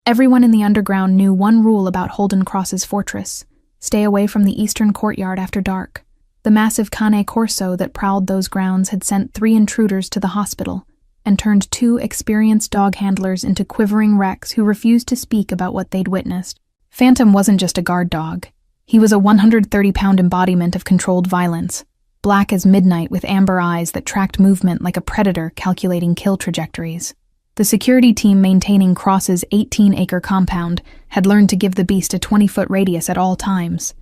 Everyone in the underground knew one rule about Holden Cross's fortress: stay away from the eastern courtyard after dark. The massive cane corso that prowled those grounds had sent 3 intruders to the hospital and turned 2 experienced dog handlers into quivering wrecks who refused to speak about what they'd witnessed. Phantom wasn't just a guard dog. He was a 130-pound embodiment of controlled violence, black as midnight with amber eyes that tracked movement like a predator calculating kill trajectories. The security team maintaining Cross's 18-acre compound had learned to give the beast a 20-foot radius at all times.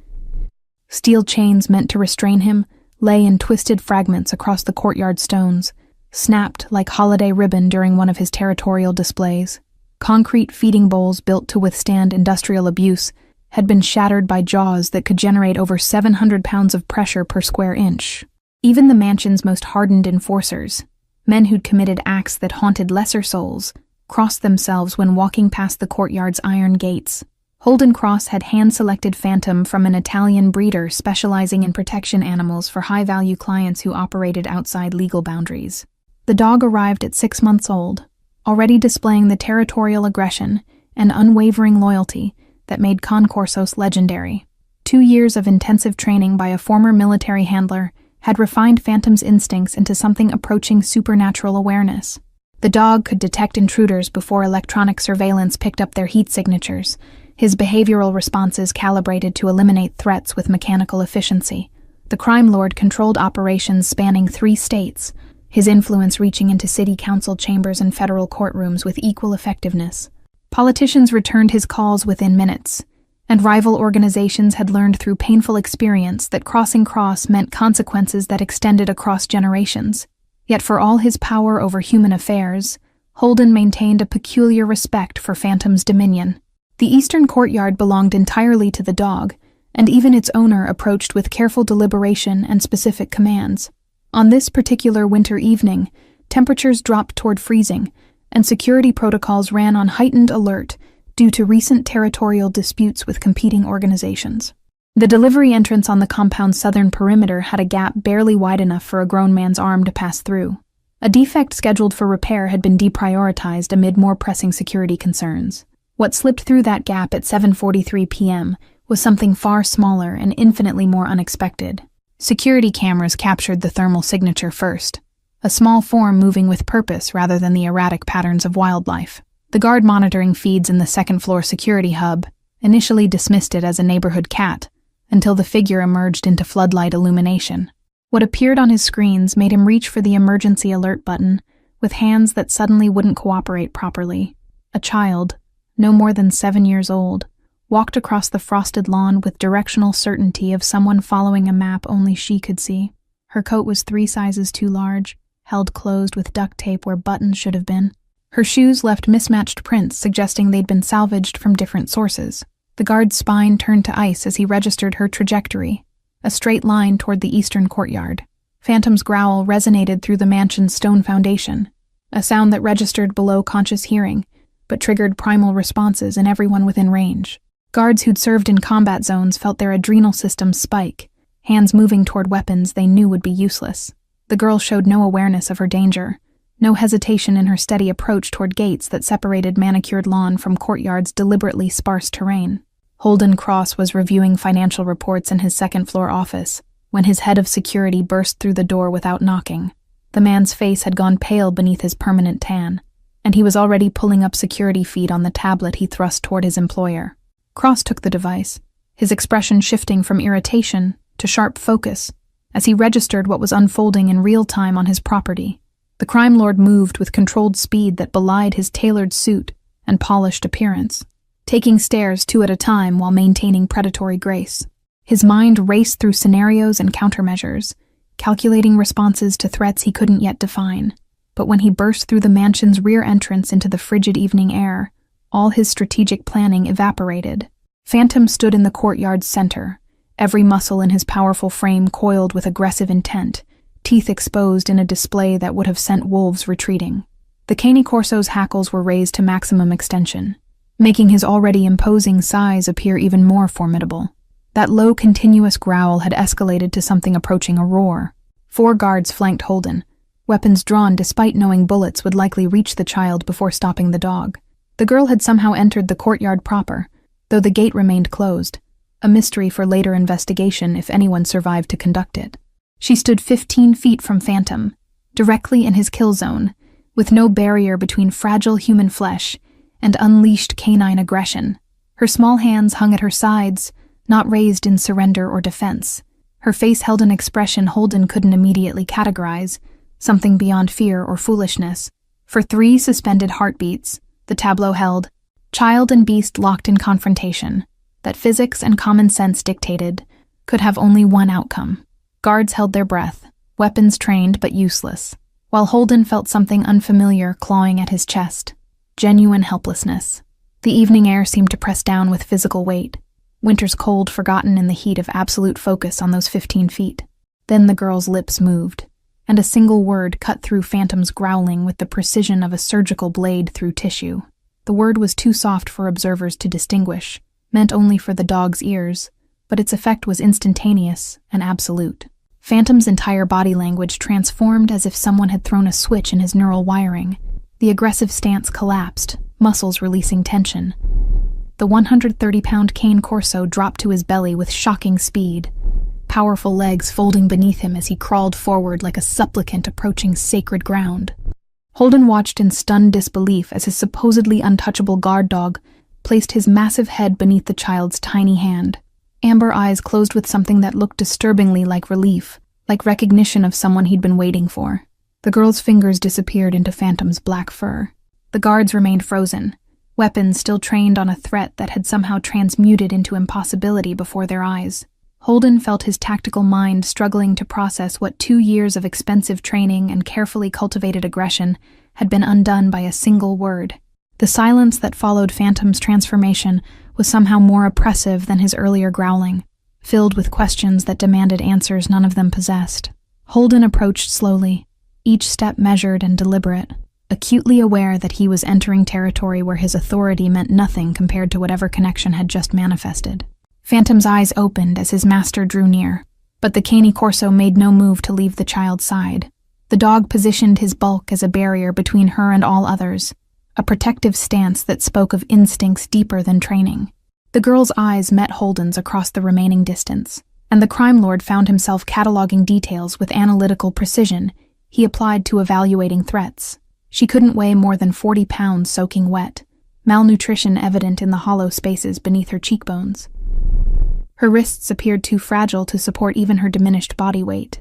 Steel chains meant to restrain him lay in twisted fragments across the courtyard stones, snapped like holiday ribbon during one of his territorial displays. Concrete feeding bowls built to withstand industrial abuse had been shattered by jaws that could generate over 700 pounds of pressure per square inch. Even the mansion's most hardened enforcers, men who'd committed acts that haunted lesser souls, crossed themselves when walking past the courtyard's iron gates. Holden Cross had hand-selected Phantom from an Italian breeder specializing in protection animals for high-value clients who operated outside legal boundaries. The dog arrived at 6 months old, already displaying the territorial aggression and unwavering loyalty that made Concorsos legendary. 2 years of intensive training by a former military handler had refined Phantom's instincts into something approaching supernatural awareness. The dog could detect intruders before electronic surveillance picked up their heat signatures, his behavioral responses calibrated to eliminate threats with mechanical efficiency. The crime lord controlled operations spanning 3 states, his influence reaching into city council chambers and federal courtrooms with equal effectiveness. Politicians returned his calls within minutes, and rival organizations had learned through painful experience that crossing Cross meant consequences that extended across generations. Yet for all his power over human affairs, Holden maintained a peculiar respect for Phantom's dominion. The eastern courtyard belonged entirely to the dog, and even its owner approached with careful deliberation and specific commands. On this particular winter evening, temperatures dropped toward freezing, and security protocols ran on heightened alert due to recent territorial disputes with competing organizations. The delivery entrance on the compound's southern perimeter had a gap barely wide enough for a grown man's arm to pass through. A defect scheduled for repair had been deprioritized amid more pressing security concerns. What slipped through that gap at 7:43 p.m. was something far smaller and infinitely more unexpected. Security cameras captured the thermal signature first, a small form moving with purpose rather than the erratic patterns of wildlife. The guard monitoring feeds in the second-floor security hub initially dismissed it as a neighborhood cat, until the figure emerged into floodlight illumination. What appeared on his screens made him reach for the emergency alert button with hands that suddenly wouldn't cooperate properly. A child, no more than 7 years old, walked across the frosted lawn with directional certainty of someone following a map only she could see. Her coat was 3 sizes too large, held closed with duct tape where buttons should have been. Her shoes left mismatched prints suggesting they'd been salvaged from different sources. The guard's spine turned to ice as he registered her trajectory, a straight line toward the eastern courtyard. Phantom's growl resonated through the mansion's stone foundation, a sound that registered below conscious hearing, but triggered primal responses in everyone within range. Guards who'd served in combat zones felt their adrenal systems spike, hands moving toward weapons they knew would be useless. The girl showed no awareness of her danger, no hesitation in her steady approach toward gates that separated manicured lawn from courtyard's deliberately sparse terrain. Holden Cross was reviewing financial reports in his second-floor office when his head of security burst through the door without knocking. The man's face had gone pale beneath his permanent tan, and he was already pulling up security feed on the tablet he thrust toward his employer. Cross took the device, his expression shifting from irritation to sharp focus as he registered what was unfolding in real time on his property. The crime lord moved with controlled speed that belied his tailored suit and polished appearance, taking stairs 2 at a time while maintaining predatory grace. His mind raced through scenarios and countermeasures, calculating responses to threats he couldn't yet define. But when he burst through the mansion's rear entrance into the frigid evening air, all his strategic planning evaporated. Phantom stood in the courtyard's center, every muscle in his powerful frame coiled with aggressive intent, teeth exposed in a display that would have sent wolves retreating. The Cane Corso's hackles were raised to maximum extension, making his already imposing size appear even more formidable. That low, continuous growl had escalated to something approaching a roar. 4 guards flanked Holden, weapons drawn despite knowing bullets would likely reach the child before stopping the dog. The girl had somehow entered the courtyard proper, though the gate remained closed, a mystery for later investigation if anyone survived to conduct it. She stood 15 feet from Phantom, directly in his kill zone, with no barrier between fragile human flesh and unleashed canine aggression. Her small hands hung at her sides, not raised in surrender or defense. Her face held an expression Holden couldn't immediately categorize, something beyond fear or foolishness. For 3 suspended heartbeats, the tableau held, child and beast locked in confrontation, that physics and common sense dictated, could have only one outcome. Guards held their breath, weapons trained but useless, while Holden felt something unfamiliar clawing at his chest. Genuine helplessness. The evening air seemed to press down with physical weight, winter's cold forgotten in the heat of absolute focus on those 15 feet. Then the girl's lips moved, and a single word cut through Phantom's growling with the precision of a surgical blade through tissue. The word was too soft for observers to distinguish, meant only for the dog's ears, but its effect was instantaneous and absolute. Phantom's entire body language transformed as if someone had thrown a switch in his neural wiring. The aggressive stance collapsed, muscles releasing tension. The 130-pound cane Corso dropped to his belly with shocking speed, powerful legs folding beneath him as he crawled forward like a supplicant approaching sacred ground. Holden watched in stunned disbelief as his supposedly untouchable guard dog placed his massive head beneath the child's tiny hand. Amber eyes closed with something that looked disturbingly like relief, like recognition of someone he'd been waiting for. The girl's fingers disappeared into Phantom's black fur. The guards remained frozen, weapons still trained on a threat that had somehow transmuted into impossibility before their eyes. Holden felt his tactical mind struggling to process what 2 years of expensive training and carefully cultivated aggression had been undone by a single word. The silence that followed Phantom's transformation was somehow more oppressive than his earlier growling, filled with questions that demanded answers none of them possessed. Holden approached slowly, each step measured and deliberate, acutely aware that he was entering territory where his authority meant nothing compared to whatever connection had just manifested. Phantom's eyes opened as his master drew near, but the caney Corso made no move to leave the child's side. The dog positioned his bulk as a barrier between her and all others, a protective stance that spoke of instincts deeper than training. The girl's eyes met Holden's across the remaining distance, and the crime lord found himself cataloging details with analytical precision he applied to evaluating threats. She couldn't weigh more than 40 pounds soaking wet, malnutrition evident in the hollow spaces beneath her cheekbones. Her wrists appeared too fragile to support even her diminished body weight.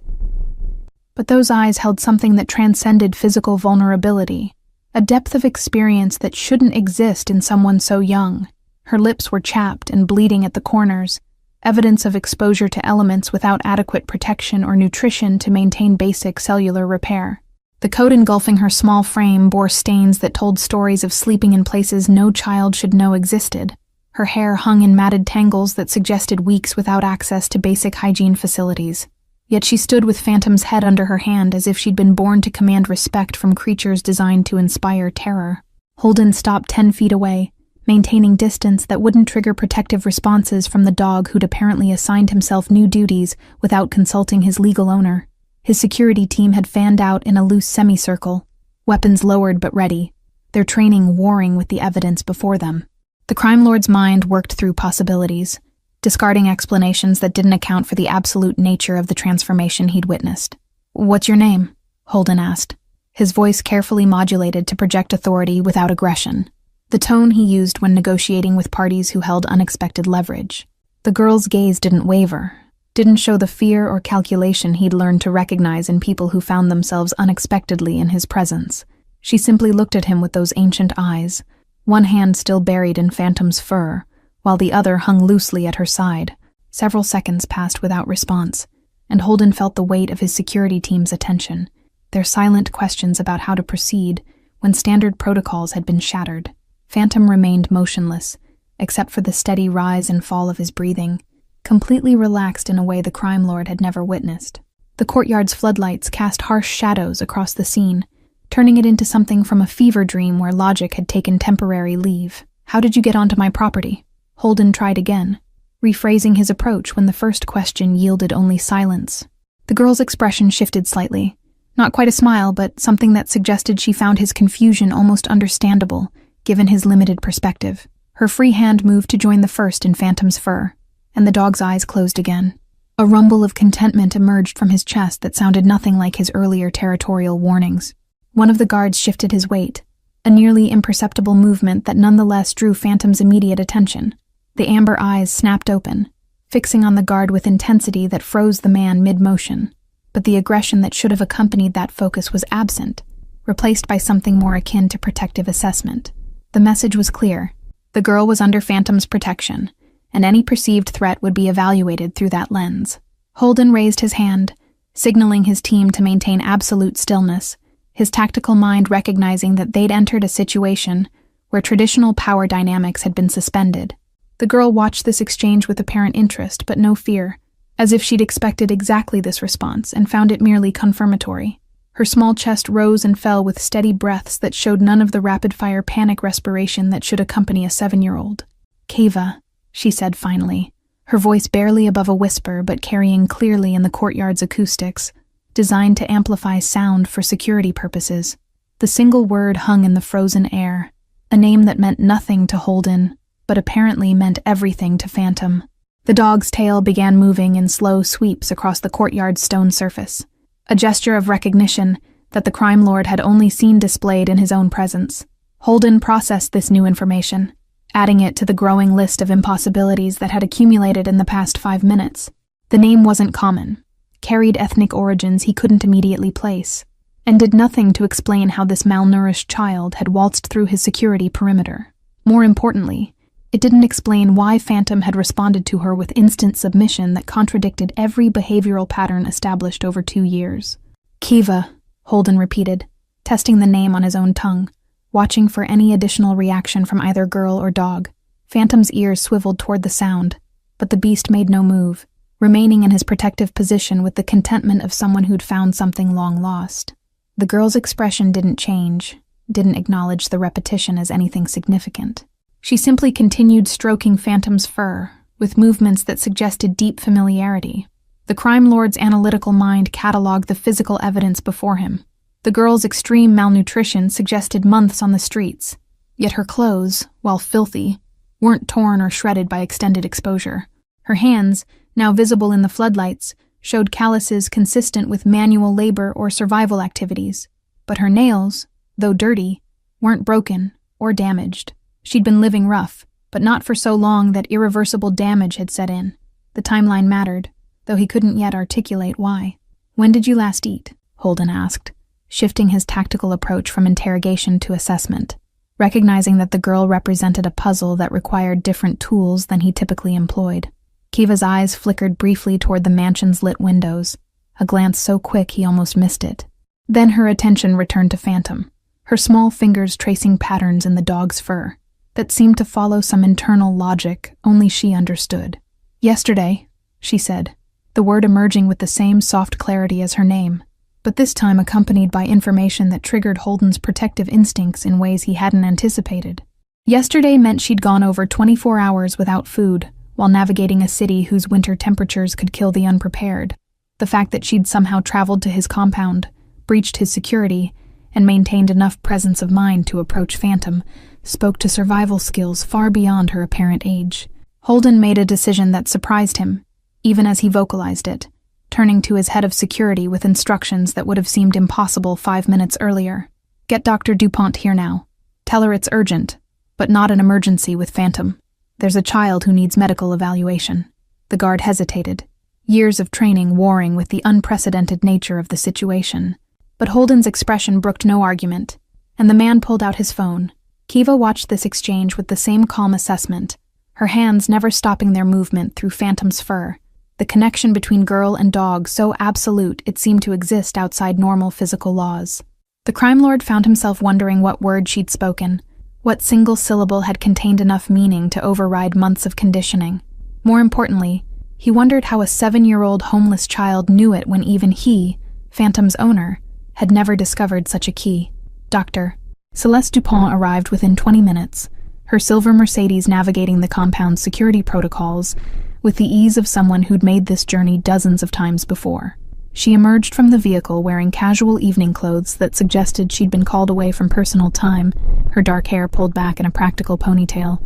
But those eyes held something that transcended physical vulnerability, a depth of experience that shouldn't exist in someone so young. Her lips were chapped and bleeding at the corners, evidence of exposure to elements without adequate protection or nutrition to maintain basic cellular repair. The coat engulfing her small frame bore stains that told stories of sleeping in places no child should know existed. Her hair hung in matted tangles that suggested weeks without access to basic hygiene facilities. Yet she stood with Phantom's head under her hand as if she'd been born to command respect from creatures designed to inspire terror. Holden stopped 10 feet away, maintaining distance that wouldn't trigger protective responses from the dog who'd apparently assigned himself new duties without consulting his legal owner. His security team had fanned out in a loose semicircle, weapons lowered but ready, their training warring with the evidence before them. The crime lord's mind worked through possibilities, discarding explanations that didn't account for the absolute nature of the transformation he'd witnessed. "What's your name?" Holden asked, his voice carefully modulated to project authority without aggression, the tone he used when negotiating with parties who held unexpected leverage. The girl's gaze didn't waver, didn't show the fear or calculation he'd learned to recognize in people who found themselves unexpectedly in his presence. She simply looked at him with those ancient eyes, one hand still buried in Phantom's fur, while the other hung loosely at her side. Several seconds passed without response, and Holden felt the weight of his security team's attention, their silent questions about how to proceed when standard protocols had been shattered. Phantom remained motionless, except for the steady rise and fall of his breathing, completely relaxed in a way the crime lord had never witnessed. The courtyard's floodlights cast harsh shadows across the scene, turning it into something from a fever dream where logic had taken temporary leave. "How did you get onto my property?" Holden tried again, rephrasing his approach when the first question yielded only silence. The girl's expression shifted slightly, not quite a smile, but something that suggested she found his confusion almost understandable, given his limited perspective. Her free hand moved to join the first in Phantom's fur, and the dog's eyes closed again. A rumble of contentment emerged from his chest that sounded nothing like his earlier territorial warnings. One of the guards shifted his weight, a nearly imperceptible movement that nonetheless drew Phantom's immediate attention. The amber eyes snapped open, fixing on the guard with intensity that froze the man mid-motion. But the aggression that should have accompanied that focus was absent, replaced by something more akin to protective assessment. The message was clear. The girl was under Phantom's protection, and any perceived threat would be evaluated through that lens. Holden raised his hand, signaling his team to maintain absolute stillness, his tactical mind recognizing that they'd entered a situation where traditional power dynamics had been suspended. The girl watched this exchange with apparent interest, but no fear, as if she'd expected exactly this response and found it merely confirmatory. Her small chest rose and fell with steady breaths that showed none of the rapid-fire panic respiration that should accompany a 7-year-old. "Kiva," she said finally, her voice barely above a whisper but carrying clearly in the courtyard's acoustics, designed to amplify sound for security purposes. The single word hung in the frozen air, a name that meant nothing to Holden, but apparently meant everything to Phantom. The dog's tail began moving in slow sweeps across the courtyard's stone surface, a gesture of recognition that the crime lord had only seen displayed in his own presence. Holden processed this new information, adding it to the growing list of impossibilities that had accumulated in the past 5 minutes. The name wasn't common, carried ethnic origins he couldn't immediately place, and did nothing to explain how this malnourished child had waltzed through his security perimeter. More importantly, it didn't explain why Phantom had responded to her with instant submission that contradicted every behavioral pattern established over 2 years. "Kiva," Holden repeated, testing the name on his own tongue, watching for any additional reaction from either girl or dog. Phantom's ears swiveled toward the sound, but the beast made no move, remaining in his protective position with the contentment of someone who'd found something long lost. The girl's expression didn't change, didn't acknowledge the repetition as anything significant. She simply continued stroking Phantom's fur, with movements that suggested deep familiarity. The crime lord's analytical mind cataloged the physical evidence before him. The girl's extreme malnutrition suggested months on the streets, yet her clothes, while filthy, weren't torn or shredded by extended exposure. Her hands, now visible in the floodlights, showed calluses consistent with manual labor or survival activities, but her nails, though dirty, weren't broken or damaged. She'd been living rough, but not for so long that irreversible damage had set in. The timeline mattered, though he couldn't yet articulate why. "When did you last eat?" Holden asked, shifting his tactical approach from interrogation to assessment, recognizing that the girl represented a puzzle that required different tools than he typically employed. Kiva's eyes flickered briefly toward the mansion's lit windows, a glance so quick he almost missed it. Then her attention returned to Phantom, her small fingers tracing patterns in the dog's fur that seemed to follow some internal logic only she understood. "Yesterday," she said, the word emerging with the same soft clarity as her name, but this time accompanied by information that triggered Holden's protective instincts in ways he hadn't anticipated. Yesterday meant she'd gone over 24 hours without food, while navigating a city whose winter temperatures could kill the unprepared. The fact that she'd somehow traveled to his compound, breached his security, and maintained enough presence of mind to approach Phantom spoke to survival skills far beyond her apparent age. Holden made a decision that surprised him, even as he vocalized it, turning to his head of security with instructions that would have seemed impossible 5 minutes earlier. "Get Dr. DuPont here now. Tell her it's urgent, but not an emergency with Phantom. There's a child who needs medical evaluation." The guard hesitated, years of training warring with the unprecedented nature of the situation. But Holden's expression brooked no argument, and the man pulled out his phone. Kiva watched this exchange with the same calm assessment, her hands never stopping their movement through Phantom's fur, the connection between girl and dog so absolute it seemed to exist outside normal physical laws. The crime lord found himself wondering what word she'd spoken, what single syllable had contained enough meaning to override months of conditioning. More importantly, he wondered how a 7-year-old homeless child knew it when even he, Phantom's owner, had never discovered such a key. Dr. Celeste Dupont arrived within 20 minutes, her silver Mercedes navigating the compound's security protocols with the ease of someone who'd made this journey dozens of times before. She emerged from the vehicle wearing casual evening clothes that suggested she'd been called away from personal time, her dark hair pulled back in a practical ponytail.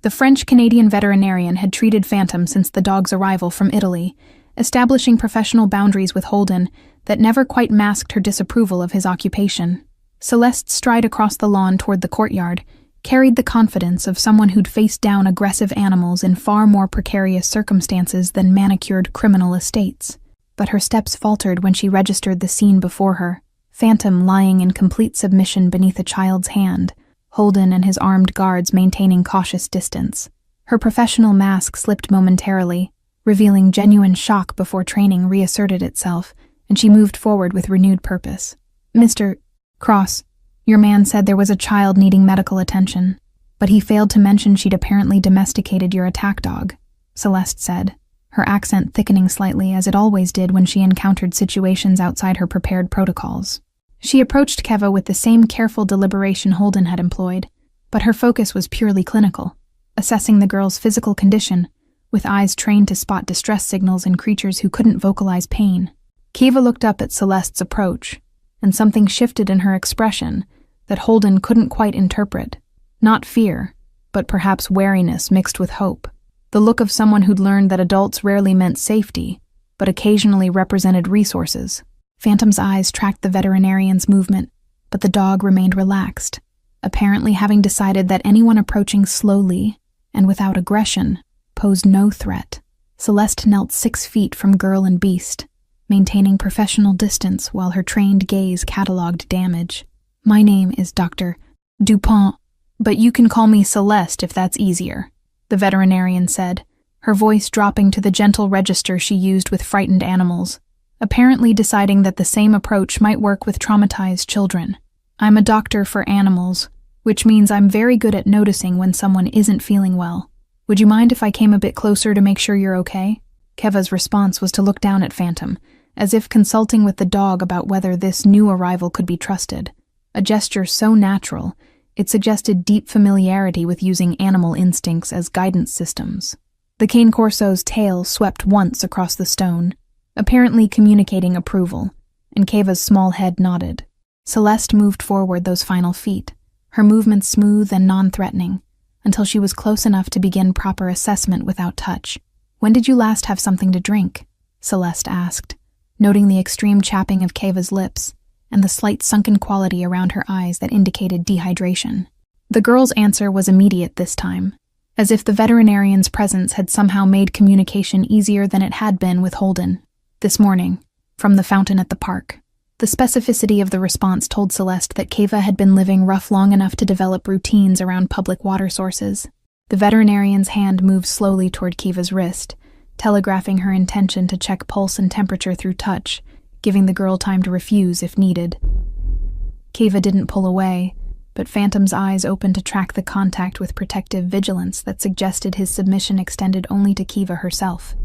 The French-Canadian veterinarian had treated Phantom since the dog's arrival from Italy, establishing professional boundaries with Holden that never quite masked her disapproval of his occupation. Celeste's stride across the lawn toward the courtyard carried the confidence of someone who'd faced down aggressive animals in far more precarious circumstances than manicured criminal estates. But her steps faltered when she registered the scene before her, Phantom lying in complete submission beneath a child's hand, Holden and his armed guards maintaining cautious distance. Her professional mask slipped momentarily, revealing genuine shock before training reasserted itself, and she moved forward with renewed purpose. "Mr. Cross, your man said there was a child needing medical attention, but he failed to mention she'd apparently domesticated your attack dog," Celeste said, her accent thickening slightly as it always did when she encountered situations outside her prepared protocols. She approached Keva with the same careful deliberation Holden had employed, but her focus was purely clinical, assessing the girl's physical condition, with eyes trained to spot distress signals in creatures who couldn't vocalize pain. Keva looked up at Celeste's approach, and something shifted in her expression that Holden couldn't quite interpret. Not fear, but perhaps wariness mixed with hope. The look of someone who'd learned that adults rarely meant safety, but occasionally represented resources. Phantom's eyes tracked the veterinarian's movement, but the dog remained relaxed, apparently having decided that anyone approaching slowly and without aggression posed no threat. Celeste knelt 6 feet from girl and beast, maintaining professional distance while her trained gaze catalogued damage. "My name is Dr. Dupont, but you can call me Celeste if that's easier," the veterinarian said, her voice dropping to the gentle register she used with frightened animals, apparently deciding that the same approach might work with traumatized children. "I'm a doctor for animals, which means I'm very good at noticing when someone isn't feeling well. Would you mind if I came a bit closer to make sure you're okay?" Keva's response was to look down at Phantom, as if consulting with the dog about whether this new arrival could be trusted, a gesture so natural it suggested deep familiarity with using animal instincts as guidance systems. The cane corso's tail swept once across the stone, apparently communicating approval, and Keva's small head nodded. Celeste moved forward those final feet, her movements smooth and non-threatening, until she was close enough to begin proper assessment without touch. "When did you last have something to drink?" Celeste asked, noting the extreme chapping of Keva's lips and the slight sunken quality around her eyes that indicated dehydration. The girl's answer was immediate this time, as if the veterinarian's presence had somehow made communication easier than it had been with Holden. "This morning, from the fountain at the park." The specificity of the response told Celeste that Keva had been living rough long enough to develop routines around public water sources. The veterinarian's hand moved slowly toward Keva's wrist, telegraphing her intention to check pulse and temperature through touch, giving the girl time to refuse if needed. Keva didn't pull away, but Phantom's eyes opened to track the contact with protective vigilance that suggested his submission extended only to Keva herself.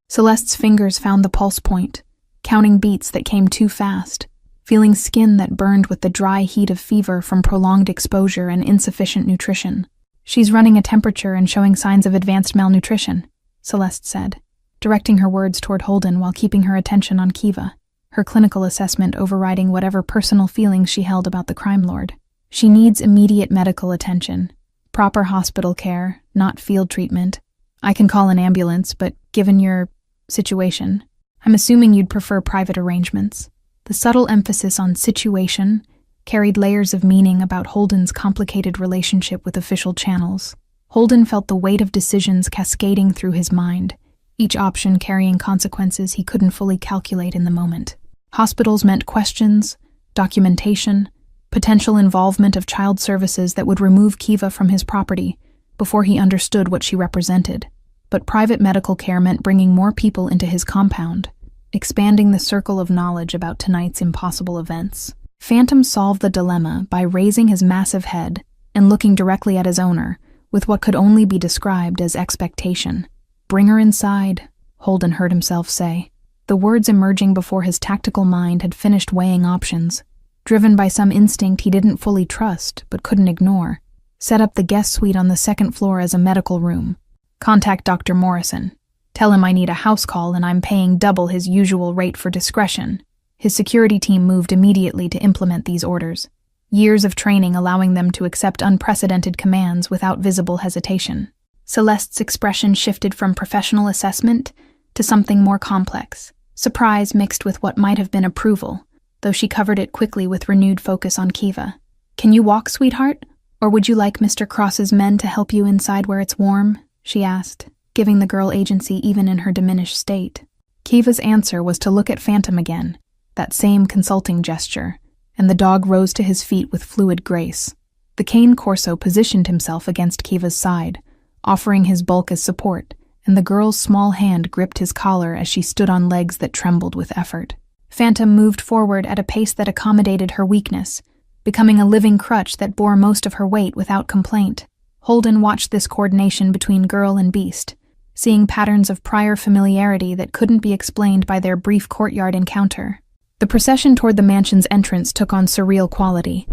Celeste's fingers found the pulse point, counting beats that came too fast, feeling skin that burned with the dry heat of fever from prolonged exposure and insufficient nutrition. "She's running a temperature and showing signs of advanced malnutrition," Celeste said, directing her words toward Holden while keeping her attention on Keva, her clinical assessment overriding whatever personal feelings she held about the crime lord. "She needs immediate medical attention, proper hospital care, not field treatment. I can call an ambulance, but given your situation, I'm assuming you'd prefer private arrangements." The subtle emphasis on situation carried layers of meaning about Holden's complicated relationship with official channels. Holden felt the weight of decisions cascading through his mind, each option carrying consequences he couldn't fully calculate in the moment. Hospitals meant questions, documentation, potential involvement of child services that would remove Keva from his property before he understood what she represented. But private medical care meant bringing more people into his compound, expanding the circle of knowledge about tonight's impossible events. Phantom solved the dilemma by raising his massive head and looking directly at his owner with what could only be described as expectation. "Bring her inside," Holden heard himself say. The words emerging before his tactical mind had finished weighing options, driven by some instinct he didn't fully trust but couldn't ignore. "Set up the guest suite on the second floor as a medical room. Contact Dr. Morrison. Tell him I need a house call and I'm paying double his usual rate for discretion. His security team moved immediately to implement these orders, years of training allowing them to accept unprecedented commands without visible hesitation. Celeste's expression shifted from professional assessment to something more complex, surprise mixed with what might have been approval, though she covered it quickly with renewed focus on Kiva. "Can you walk, sweetheart? Or would you like Mr. Cross's men to help you inside where it's warm?" she asked, giving the girl agency even in her diminished state. Kiva's answer was to look at Phantom again, that same consulting gesture, and the dog rose to his feet with fluid grace. The cane corso positioned himself against Kiva's side, offering his bulk as support, and the girl's small hand gripped his collar as she stood on legs that trembled with effort. Phantom moved forward at a pace that accommodated her weakness, becoming a living crutch that bore most of her weight without complaint. Holden watched this coordination between girl and beast, seeing patterns of prior familiarity that couldn't be explained by their brief courtyard encounter. The procession toward the mansion's entrance took on surreal quality.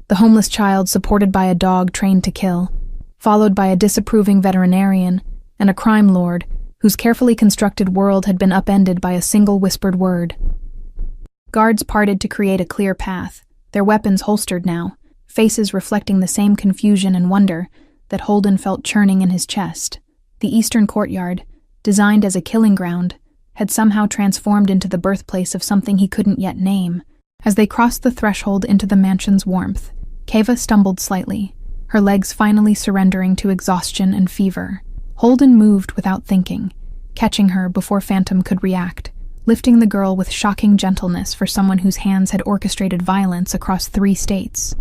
The homeless child supported by a dog trained to kill, followed by a disapproving veterinarian and a crime lord whose carefully constructed world had been upended by a single whispered word. Guards parted to create a clear path, their weapons holstered now, faces reflecting the same confusion and wonder that Holden felt churning in his chest. The eastern courtyard, designed as a killing ground, had somehow transformed into the birthplace of something he couldn't yet name. As they crossed the threshold into the mansion's warmth, Kiva stumbled slightly, her legs finally surrendering to exhaustion and fever. Holden moved without thinking, catching her before Phantom could react, lifting the girl with shocking gentleness for someone whose hands had orchestrated violence across 3 states.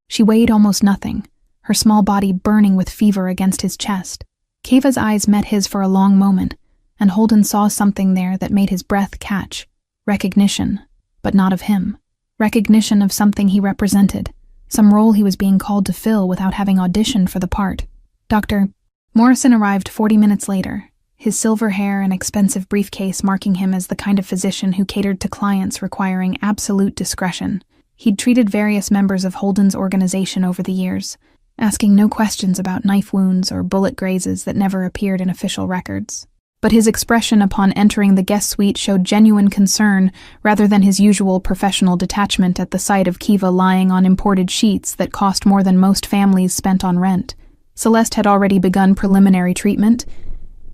She weighed almost nothing, her small body burning with fever against his chest. Kiva's eyes met his for a long moment, and Holden saw something there that made his breath catch. Recognition, but not of him. Recognition of something he represented, some role he was being called to fill without having auditioned for the part. Dr. Morrison arrived 40 minutes later, his silver hair and expensive briefcase marking him as the kind of physician who catered to clients requiring absolute discretion. He'd treated various members of Holden's organization over the years, asking no questions about knife wounds or bullet grazes that never appeared in official records. But his expression upon entering the guest suite showed genuine concern rather than his usual professional detachment at the sight of Kiva lying on imported sheets that cost more than most families spent on rent. Celeste had already begun preliminary treatment,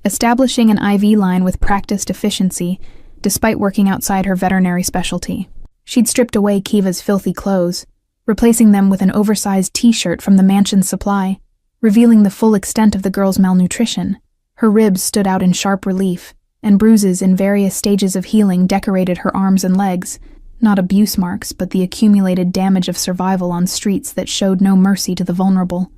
establishing an IV line with practiced efficiency, despite working outside her veterinary specialty. She'd stripped away Kiva's filthy clothes, replacing them with an oversized t-shirt from the mansion's supply, revealing the full extent of the girl's malnutrition. Her ribs stood out in sharp relief, and bruises in various stages of healing decorated her arms and legs, not abuse marks but the accumulated damage of survival on streets that showed no mercy to the vulnerable.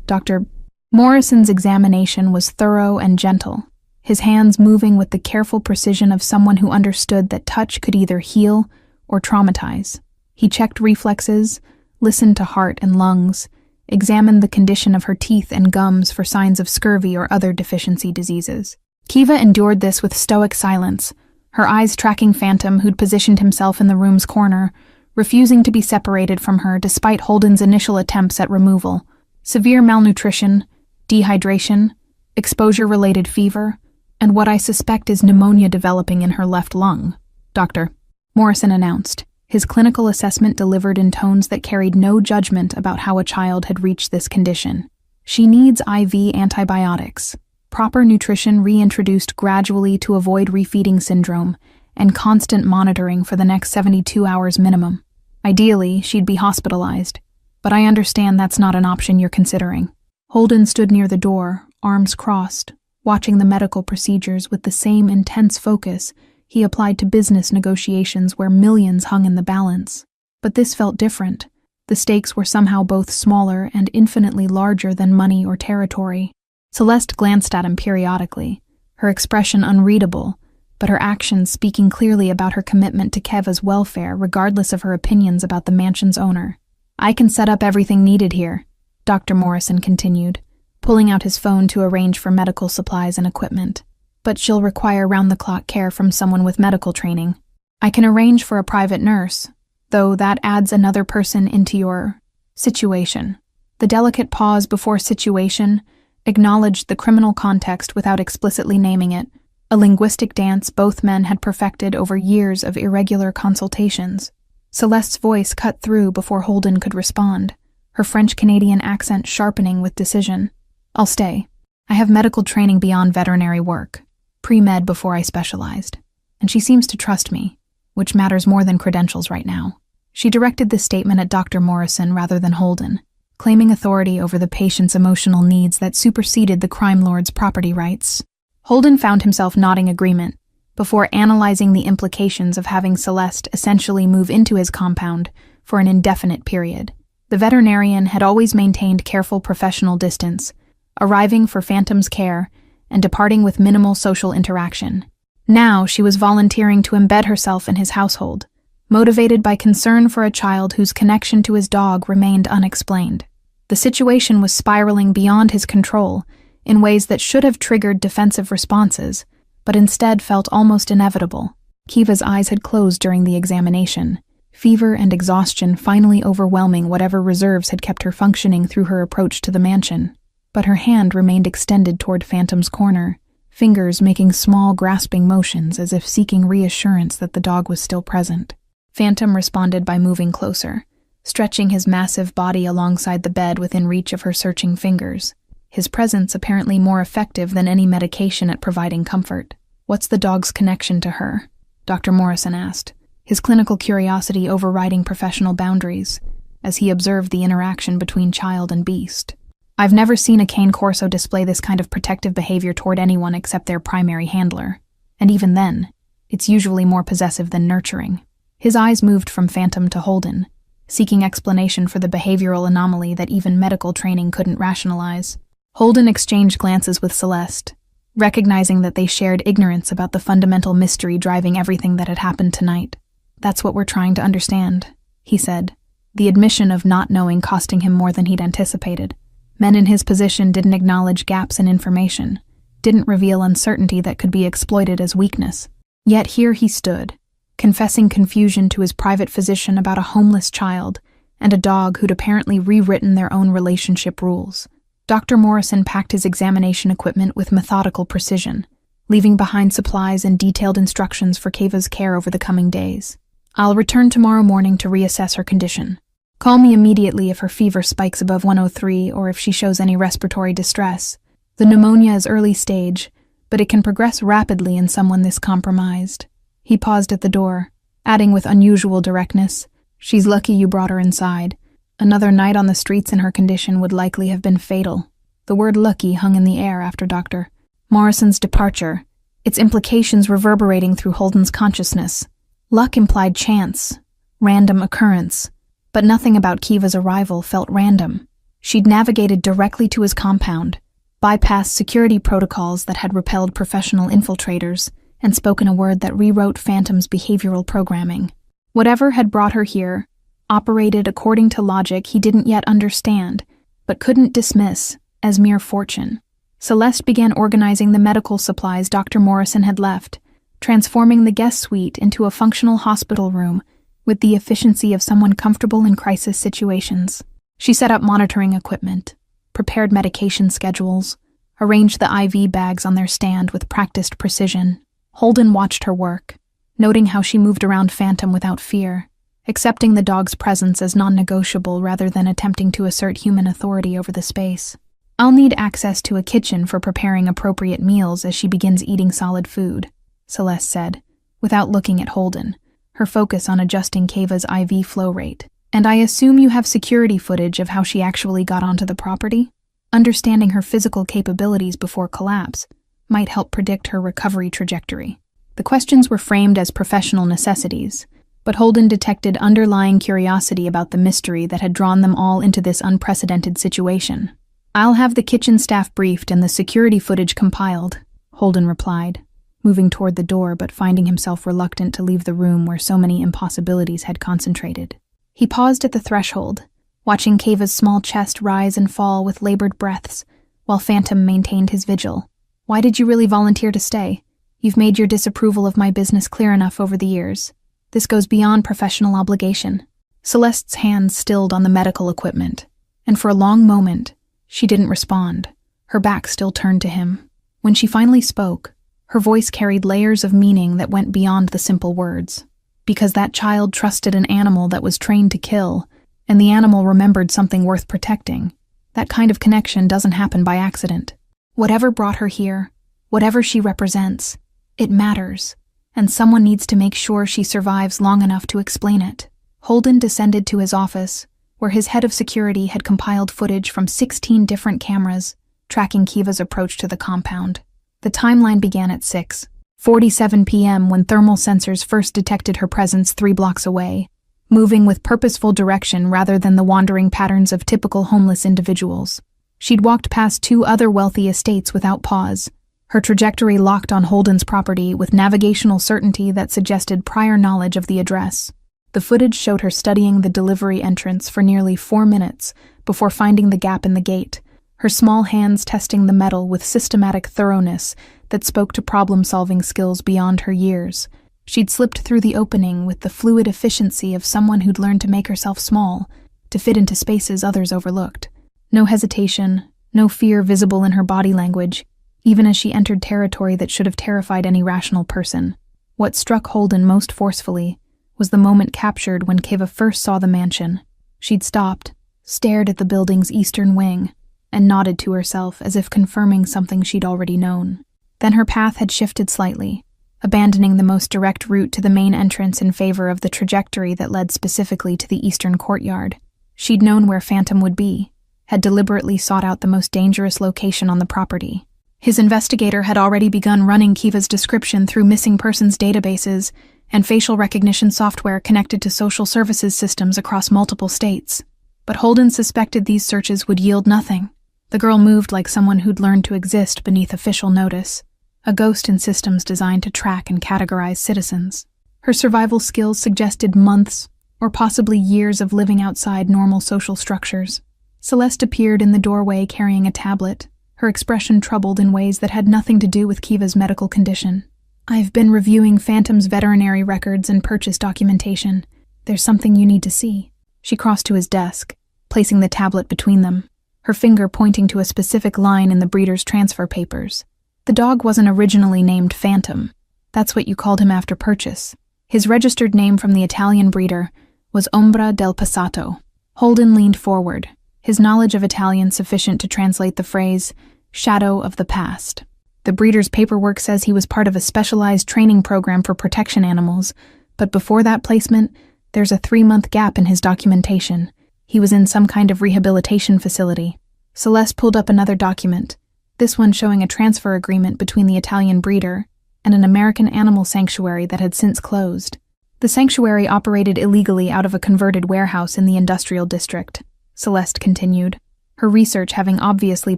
Dr. Morrison's examination was thorough and gentle, his hands moving with the careful precision of someone who understood that touch could either heal or traumatize. He checked reflexes, listened to heart and lungs, examined the condition of her teeth and gums for signs of scurvy or other deficiency diseases. Kiva endured this with stoic silence, her eyes tracking Phantom, who'd positioned himself in the room's corner, refusing to be separated from her despite Holden's initial attempts at removal. Severe malnutrition, dehydration, exposure-related fever, and what I suspect is pneumonia developing in her left lung, Dr. Morrison announced, his clinical assessment delivered in tones that carried no judgment about how a child had reached this condition. She needs IV antibiotics, proper nutrition reintroduced gradually to avoid refeeding syndrome, and constant monitoring for the next 72 hours minimum. Ideally, she'd be hospitalized, but I understand that's not an option you're considering. Holden stood near the door, arms crossed, watching the medical procedures with the same intense focus he applied to business negotiations where millions hung in the balance. But this felt different. The stakes were somehow both smaller and infinitely larger than money or territory. Celeste glanced at him periodically, her expression unreadable, but her actions speaking clearly about her commitment to Kiva's welfare regardless of her opinions about the mansion's owner. "I can set up everything needed here," Dr. Morrison continued, pulling out his phone to arrange for medical supplies and equipment. "But she'll require round-the-clock care from someone with medical training. I can arrange for a private nurse, though that adds another person into your situation." The delicate pause before situation acknowledged the criminal context without explicitly naming it, a linguistic dance both men had perfected over years of irregular consultations. Celeste's voice cut through before Holden could respond, her French-Canadian accent sharpening with decision. "I'll stay. I have medical training beyond veterinary work, pre-med before I specialized, and she seems to trust me, which matters more than credentials right now." She directed this statement at Dr. Morrison rather than Holden, claiming authority over the patient's emotional needs that superseded the crime lord's property rights. Holden found himself nodding agreement before analyzing the implications of having Celeste essentially move into his compound for an indefinite period. The veterinarian had always maintained careful professional distance, arriving for Phantom's care and departing with minimal social interaction. Now she was volunteering to embed herself in his household, motivated by concern for a child whose connection to his dog remained unexplained. The situation was spiraling beyond his control in ways that should have triggered defensive responses, but instead felt almost inevitable. Kiva's eyes had closed during the examination, fever and exhaustion finally overwhelming whatever reserves had kept her functioning through her approach to the mansion. But her hand remained extended toward Phantom's corner, fingers making small grasping motions as if seeking reassurance that the dog was still present. Phantom responded by moving closer, stretching his massive body alongside the bed within reach of her searching fingers, his presence apparently more effective than any medication at providing comfort. "What's the dog's connection to her?" Dr. Morrison asked, his clinical curiosity overriding professional boundaries, as he observed the interaction between child and beast. "I've never seen a cane corso display this kind of protective behavior toward anyone except their primary handler, and even then, it's usually more possessive than nurturing." His eyes moved from Phantom to Holden, seeking explanation for the behavioral anomaly that even medical training couldn't rationalize. Holden exchanged glances with Celeste, recognizing that they shared ignorance about the fundamental mystery driving everything that had happened tonight. "That's what we're trying to understand," he said, the admission of not knowing costing him more than he'd anticipated. Men in his position didn't acknowledge gaps in information, didn't reveal uncertainty that could be exploited as weakness. Yet here he stood, confessing confusion to his private physician about a homeless child and a dog who'd apparently rewritten their own relationship rules. Dr. Morrison packed his examination equipment with methodical precision, leaving behind supplies and detailed instructions for Kiva's care over the coming days. "I'll return tomorrow morning to reassess her condition. Call me immediately if her fever spikes above 103 or if she shows any respiratory distress. The pneumonia is early stage, but it can progress rapidly in someone this compromised." He paused at the door, adding with unusual directness, "She's lucky you brought her inside. Another night on the streets in her condition would likely have been fatal." The word lucky hung in the air after Dr. Morrison's departure, its implications reverberating through Holden's consciousness. Luck implied chance, random occurrence, but nothing about Kiva's arrival felt random. She'd navigated directly to his compound, bypassed security protocols that had repelled professional infiltrators, and spoken a word that rewrote Phantom's behavioral programming. Whatever had brought her here operated according to logic he didn't yet understand, but couldn't dismiss as mere fortune. Celeste began organizing the medical supplies Dr. Morrison had left, transforming the guest suite into a functional hospital room with the efficiency of someone comfortable in crisis situations. She set up monitoring equipment, prepared medication schedules, arranged the IV bags on their stand with practiced precision. Holden watched her work, noting how she moved around Phantom without fear, accepting the dog's presence as non-negotiable rather than attempting to assert human authority over the space. "I'll need access to a kitchen for preparing appropriate meals as she begins eating solid food," Celeste said, without looking at Holden, her focus on adjusting Kiva's IV flow rate. "And I assume you have security footage of how she actually got onto the property? Understanding her physical capabilities before collapse might help predict her recovery trajectory." The questions were framed as professional necessities, but Holden detected underlying curiosity about the mystery that had drawn them all into this unprecedented situation. "I'll have the kitchen staff briefed and the security footage compiled," Holden replied, moving toward the door but finding himself reluctant to leave the room where so many impossibilities had concentrated. He paused at the threshold, watching Kiva's small chest rise and fall with labored breaths, while Phantom maintained his vigil. "Why did you really volunteer to stay? You've made your disapproval of my business clear enough over the years. This goes beyond professional obligation." Celeste's hands stilled on the medical equipment, and for a long moment, she didn't respond, her back still turned to him. When she finally spoke, Her voice carried layers of meaning that went beyond the simple words. Because that child trusted an animal that was trained to kill, and the animal remembered something worth protecting. That kind of connection doesn't happen by accident. Whatever brought her here, whatever she represents, it matters, and someone needs to make sure she survives long enough to explain it. Holden descended to his office, where his head of security had compiled footage from 16 different cameras, tracking Kiva's approach to the compound. The timeline began at 6:47 p.m. when thermal sensors first detected her presence 3 blocks away, moving with purposeful direction rather than the wandering patterns of typical homeless individuals. She'd walked past 2 other wealthy estates without pause, her trajectory locked on Holden's property with navigational certainty that suggested prior knowledge of the address. The footage showed her studying the delivery entrance for nearly 4 minutes before finding the gap in the gate, her small hands testing the metal with systematic thoroughness that spoke to problem-solving skills beyond her years. She'd slipped through the opening with the fluid efficiency of someone who'd learned to make herself small, to fit into spaces others overlooked. No hesitation, no fear visible in her body language, even as she entered territory that should have terrified any rational person. What struck Holden most forcefully was the moment captured when Kiva first saw the mansion. She'd stopped, stared at the building's eastern wing, and nodded to herself as if confirming something she'd already known. Then her path had shifted slightly, abandoning the most direct route to the main entrance in favor of the trajectory that led specifically to the eastern courtyard. She'd known where Phantom would be, had deliberately sought out the most dangerous location on the property. His investigator had already begun running Kiva's description through missing persons databases and facial recognition software connected to social services systems across multiple states. But Holden suspected these searches would yield nothing. The girl moved like someone who'd learned to exist beneath official notice, a ghost in systems designed to track and categorize citizens. Her survival skills suggested months, or possibly years of living outside normal social structures. Celeste appeared in the doorway carrying a tablet, her expression troubled in ways that had nothing to do with Kiva's medical condition. "I've been reviewing Phantom's veterinary records and purchase documentation. There's something you need to see." She crossed to his desk, placing the tablet between them, her finger pointing to a specific line in the breeder's transfer papers. The dog wasn't originally named Phantom. That's what you called him after purchase. His registered name from the Italian breeder was Ombra del Passato. Holden leaned forward, his knowledge of Italian sufficient to translate the phrase, "shadow of the past." The breeder's paperwork says he was part of a specialized training program for protection animals, but before that placement, there's a 3-month gap in his documentation. He was in some kind of rehabilitation facility. Celeste pulled up another document, this one showing a transfer agreement between the Italian breeder and an American animal sanctuary that had since closed. The sanctuary operated illegally out of a converted warehouse in the industrial district, Celeste continued, her research having obviously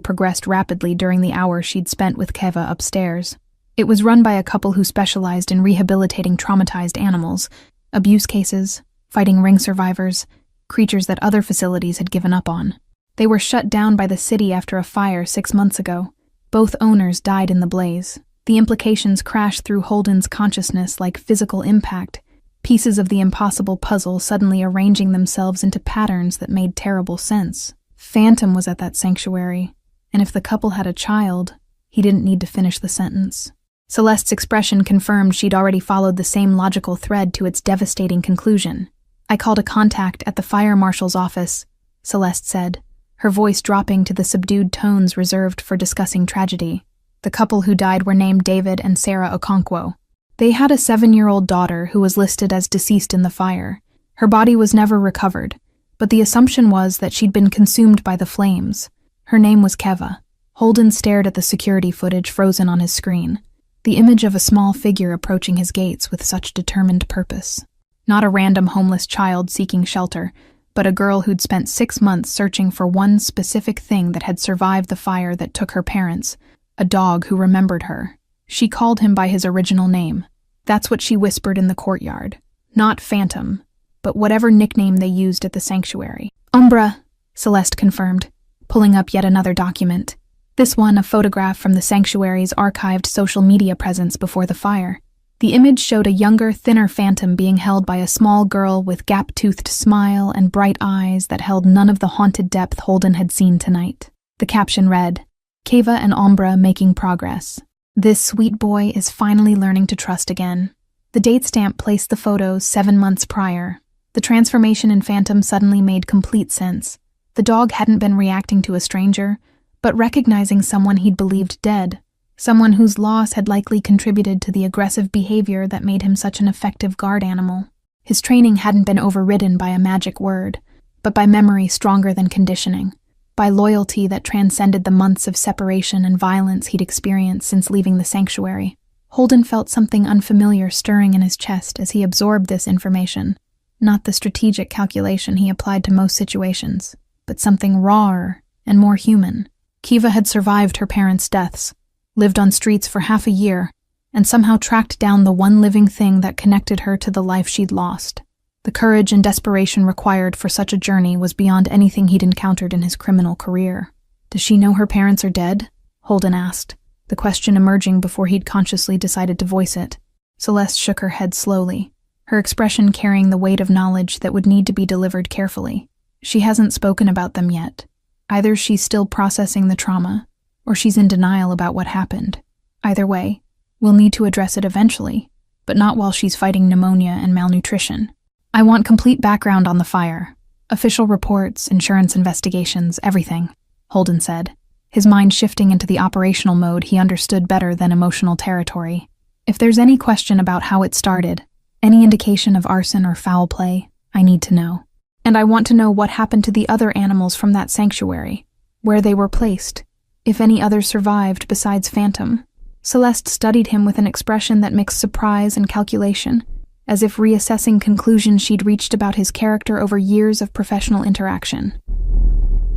progressed rapidly during the hour she'd spent with Kiva upstairs. It was run by a couple who specialized in rehabilitating traumatized animals, abuse cases, fighting ring survivors, creatures that other facilities had given up on. They were shut down by the city after a fire 6 months ago. Both owners died in the blaze. The implications crashed through Holden's consciousness like physical impact, pieces of the impossible puzzle suddenly arranging themselves into patterns that made terrible sense. Phantom was at that sanctuary, and if the couple had a child, he didn't need to finish the sentence. Celeste's expression confirmed she'd already followed the same logical thread to its devastating conclusion. "I called a contact at the fire marshal's office," Celeste said, her voice dropping to the subdued tones reserved for discussing tragedy. The couple who died were named David and Sarah Okonkwo. They had a 7-year-old daughter who was listed as deceased in the fire. Her body was never recovered, but the assumption was that she'd been consumed by the flames. Her name was Kiva. Holden stared at the security footage frozen on his screen, the image of a small figure approaching his gates with such determined purpose. Not a random homeless child seeking shelter, but a girl who'd spent 6 months searching for one specific thing that had survived the fire that took her parents, a dog who remembered her. She called him by his original name. That's what she whispered in the courtyard. Not Phantom, but whatever nickname they used at the sanctuary. "Umbra," Celeste confirmed, pulling up yet another document. This one a photograph from the sanctuary's archived social media presence before the fire. The image showed a younger, thinner Phantom being held by a small girl with gap-toothed smile and bright eyes that held none of the haunted depth Holden had seen tonight. The caption read, "Kiva and Umbra making progress." This sweet boy is finally learning to trust again. The date stamp placed the photos 7 months prior. The transformation in Phantom suddenly made complete sense. The dog hadn't been reacting to a stranger, but recognizing someone he'd believed dead, someone whose loss had likely contributed to the aggressive behavior that made him such an effective guard animal. His training hadn't been overridden by a magic word, but by memory stronger than conditioning, by loyalty that transcended the months of separation and violence he'd experienced since leaving the sanctuary. Holden felt something unfamiliar stirring in his chest as he absorbed this information, not the strategic calculation he applied to most situations, but something rawer and more human. Kiva had survived her parents' deaths, lived on streets for half a year, and somehow tracked down the one living thing that connected her to the life she'd lost. The courage and desperation required for such a journey was beyond anything he'd encountered in his criminal career. "Does she know her parents are dead?" Holden asked, the question emerging before he'd consciously decided to voice it. Celeste shook her head slowly, her expression carrying the weight of knowledge that would need to be delivered carefully. "She hasn't spoken about them yet. Either she's still processing the trauma, or she's in denial about what happened. Either way, we'll need to address it eventually, but not while she's fighting pneumonia and malnutrition. I want complete background on the fire. Official reports, insurance investigations, everything," Holden said, his mind shifting into the operational mode he understood better than emotional territory. "If there's any question about how it started, any indication of arson or foul play, I need to know. And I want to know what happened to the other animals from that sanctuary, where they were placed, if any others survived besides Phantom." Celeste studied him with an expression that mixed surprise and calculation, as if reassessing conclusions she'd reached about his character over years of professional interaction.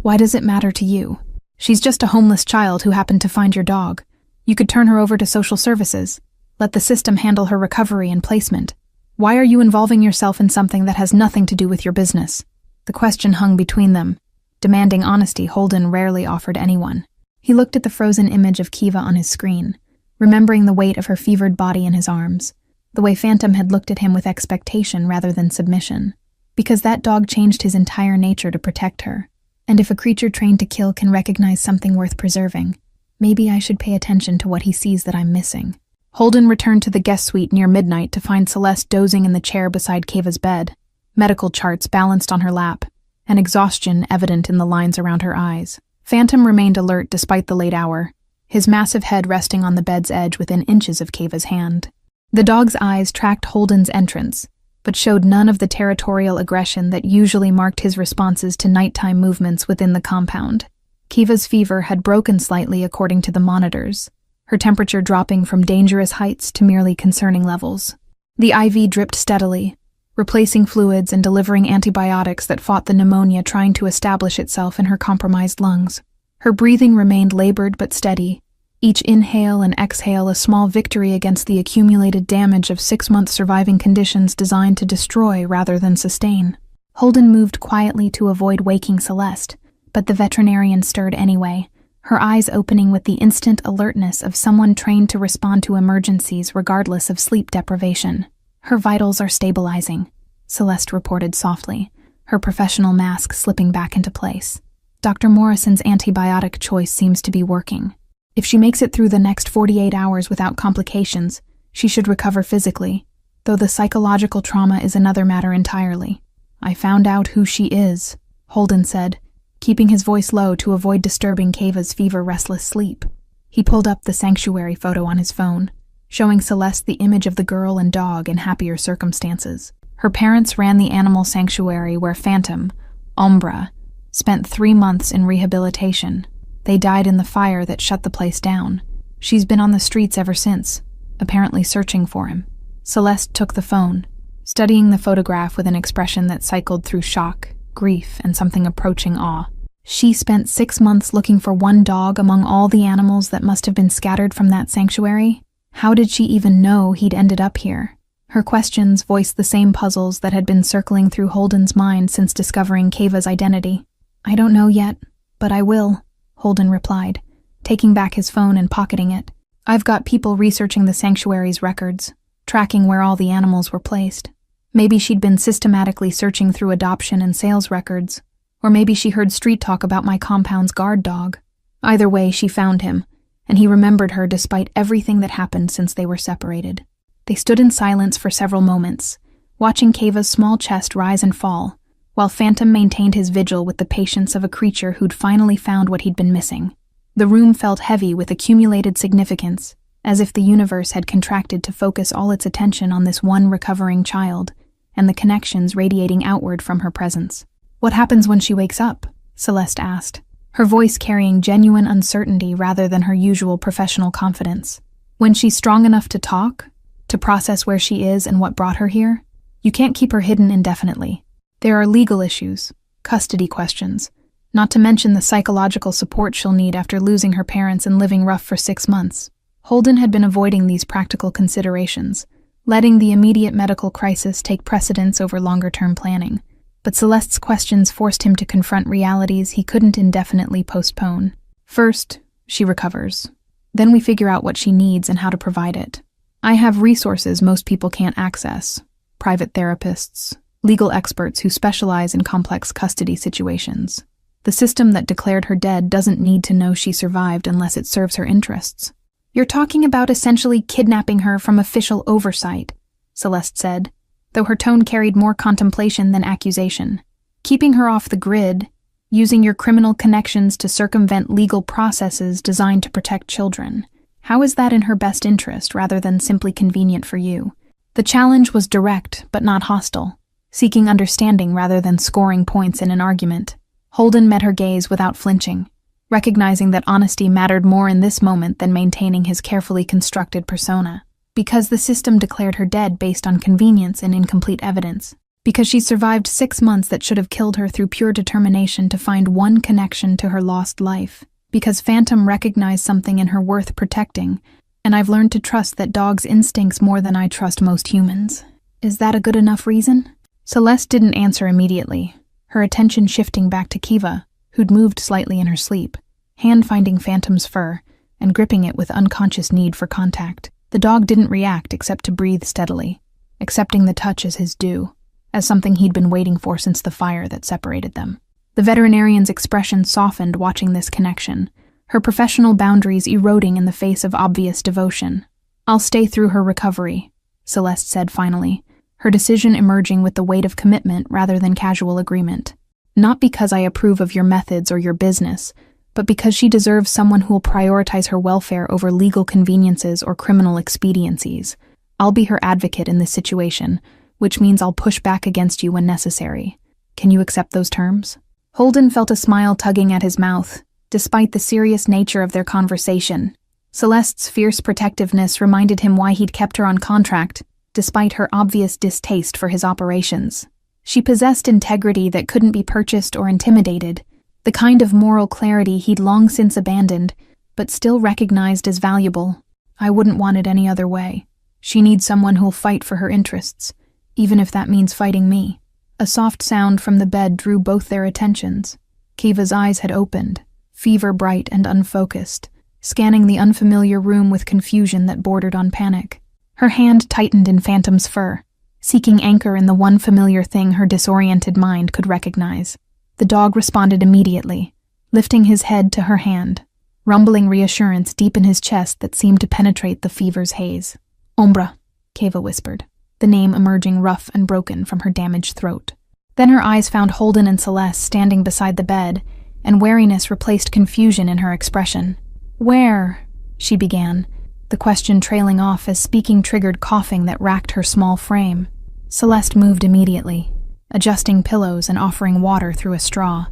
"Why does it matter to you? She's just a homeless child who happened to find your dog. You could turn her over to social services, let the system handle her recovery and placement. Why are you involving yourself in something that has nothing to do with your business?" The question hung between them, demanding honesty Holden rarely offered anyone. He looked at the frozen image of Kiva on his screen, remembering the weight of her fevered body in his arms, the way Phantom had looked at him with expectation rather than submission. Because that dog changed his entire nature to protect her, and if a creature trained to kill can recognize something worth preserving, maybe I should pay attention to what he sees that I'm missing. Holden returned to the guest suite near midnight to find Celeste dozing in the chair beside Kiva's bed, medical charts balanced on her lap, and exhaustion evident in the lines around her eyes. Phantom remained alert despite the late hour, his massive head resting on the bed's edge within inches of Kiva's hand. The dog's eyes tracked Holden's entrance, but showed none of the territorial aggression that usually marked his responses to nighttime movements within the compound. Kiva's fever had broken slightly according to the monitors, her temperature dropping from dangerous heights to merely concerning levels. The IV dripped steadily, replacing fluids and delivering antibiotics that fought the pneumonia trying to establish itself in her compromised lungs. Her breathing remained labored but steady, each inhale and exhale a small victory against the accumulated damage of 6-month surviving conditions designed to destroy rather than sustain. Holden moved quietly to avoid waking Celeste, but the veterinarian stirred anyway, her eyes opening with the instant alertness of someone trained to respond to emergencies regardless of sleep deprivation. "Her vitals are stabilizing," Celeste reported softly, her professional mask slipping back into place. "Dr. Morrison's antibiotic choice seems to be working. If she makes it through the next 48 hours without complications, she should recover physically, though the psychological trauma is another matter entirely. I found out who she is," Holden said, keeping his voice low to avoid disturbing Kiva's fever-restless sleep. He pulled up the sanctuary photo on his phone, showing Celeste the image of the girl and dog in happier circumstances. Her parents ran the animal sanctuary where Phantom, Ombra, spent 3 months in rehabilitation. They died in the fire that shut the place down. She's been on the streets ever since, apparently searching for him. Celeste took the phone, studying the photograph with an expression that cycled through shock, grief, and something approaching awe. She spent 6 months looking for one dog among all the animals that must have been scattered from that sanctuary? How did she even know he'd ended up here? Her questions voiced the same puzzles that had been circling through Holden's mind since discovering Kiva's identity. "I don't know yet, but I will," Holden replied, taking back his phone and pocketing it. "I've got people researching the sanctuary's records, tracking where all the animals were placed. Maybe she'd been systematically searching through adoption and sales records, or maybe she heard street talk about my compound's guard dog. Either way, she found him, and he remembered her despite everything that happened since they were separated. They stood in silence for several moments, watching Keva's small chest rise and fall, while Phantom maintained his vigil with the patience of a creature who'd finally found what he'd been missing. The room felt heavy with accumulated significance, as if the universe had contracted to focus all its attention on this one recovering child, and the connections radiating outward from her presence. "What happens when she wakes up?" Celeste asked, her voice carrying genuine uncertainty rather than her usual professional confidence. "When she's strong enough to talk, to process where she is and what brought her here, you can't keep her hidden indefinitely. There are legal issues, custody questions, not to mention the psychological support she'll need after losing her parents and living rough for 6 months." Holden had been avoiding these practical considerations, letting the immediate medical crisis take precedence over longer-term planning. But Celeste's questions forced him to confront realities he couldn't indefinitely postpone. "First, she recovers. Then we figure out what she needs and how to provide it. I have resources most people can't access: private therapists, legal experts who specialize in complex custody situations. The system that declared her dead doesn't need to know she survived unless it serves her interests." "You're talking about essentially kidnapping her from official oversight," Celeste said, though her tone carried more contemplation than accusation. "Keeping her off the grid, using your criminal connections to circumvent legal processes designed to protect children. How is that in her best interest rather than simply convenient for you?" The challenge was direct but not hostile, seeking understanding rather than scoring points in an argument. Holden met her gaze without flinching, recognizing that honesty mattered more in this moment than maintaining his carefully constructed persona. Because the system declared her dead based on convenience and incomplete evidence. Because she survived 6 months that should have killed her through pure determination to find one connection to her lost life. Because Phantom recognized something in her worth protecting, and I've learned to trust that dogs' instincts more than I trust most humans. Is that a good enough reason? Celeste didn't answer immediately, her attention shifting back to Kiva, who'd moved slightly in her sleep, hand finding Phantom's fur and gripping it with unconscious need for contact. The dog didn't react except to breathe steadily, accepting the touch as his due, as something he'd been waiting for since the fire that separated them. The veterinarian's expression softened watching this connection, her professional boundaries eroding in the face of obvious devotion. "I'll stay through her recovery," Celeste said finally, her decision emerging with the weight of commitment rather than casual agreement. "Not because I approve of your methods or your business, but because she deserves someone who will prioritize her welfare over legal conveniences or criminal expediencies. I'll be her advocate in this situation, which means I'll push back against you when necessary. Can you accept those terms?" Holden felt a smile tugging at his mouth, despite the serious nature of their conversation. Celeste's fierce protectiveness reminded him why he'd kept her on contract, despite her obvious distaste for his operations. She possessed integrity that couldn't be purchased or intimidated, the kind of moral clarity he'd long since abandoned, but still recognized as valuable. "I wouldn't want it any other way. She needs someone who'll fight for her interests, even if that means fighting me." A soft sound from the bed drew both their attentions. Kiva's eyes had opened, fever-bright and unfocused, scanning the unfamiliar room with confusion that bordered on panic. Her hand tightened in Phantom's fur, seeking anchor in the one familiar thing her disoriented mind could recognize. The dog responded immediately, lifting his head to her hand, rumbling reassurance deep in his chest that seemed to penetrate the fever's haze. "Ombra," Kiva whispered, the name emerging rough and broken from her damaged throat. Then her eyes found Holden and Celeste standing beside the bed, and wariness replaced confusion in her expression. "Where?" she began, the question trailing off as speaking triggered coughing that racked her small frame. Celeste moved immediately, adjusting pillows and offering water through a straw,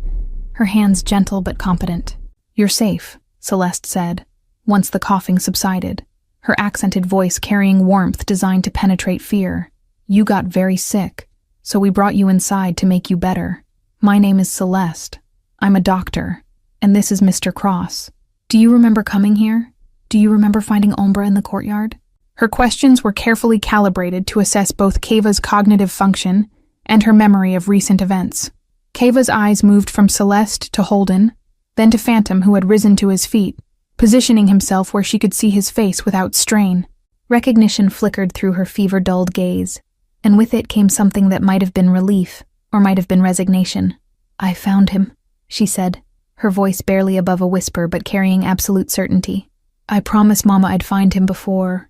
her hands gentle but competent. "You're safe," Celeste said, once the coughing subsided, her accented voice carrying warmth designed to penetrate fear. "You got very sick, so we brought you inside to make you better. My name is Celeste. I'm a doctor, and this is Mr. Cross. Do you remember coming here? Do you remember finding Ombra in the courtyard?" Her questions were carefully calibrated to assess both Kiva's cognitive function and her memory of recent events. Kiva's eyes moved from Celeste to Holden, then to Phantom, who had risen to his feet, positioning himself where she could see his face without strain. Recognition flickered through her fever-dulled gaze, and with it came something that might have been relief, or might have been resignation. "I found him," she said, her voice barely above a whisper but carrying absolute certainty. I promised Mama I'd find him before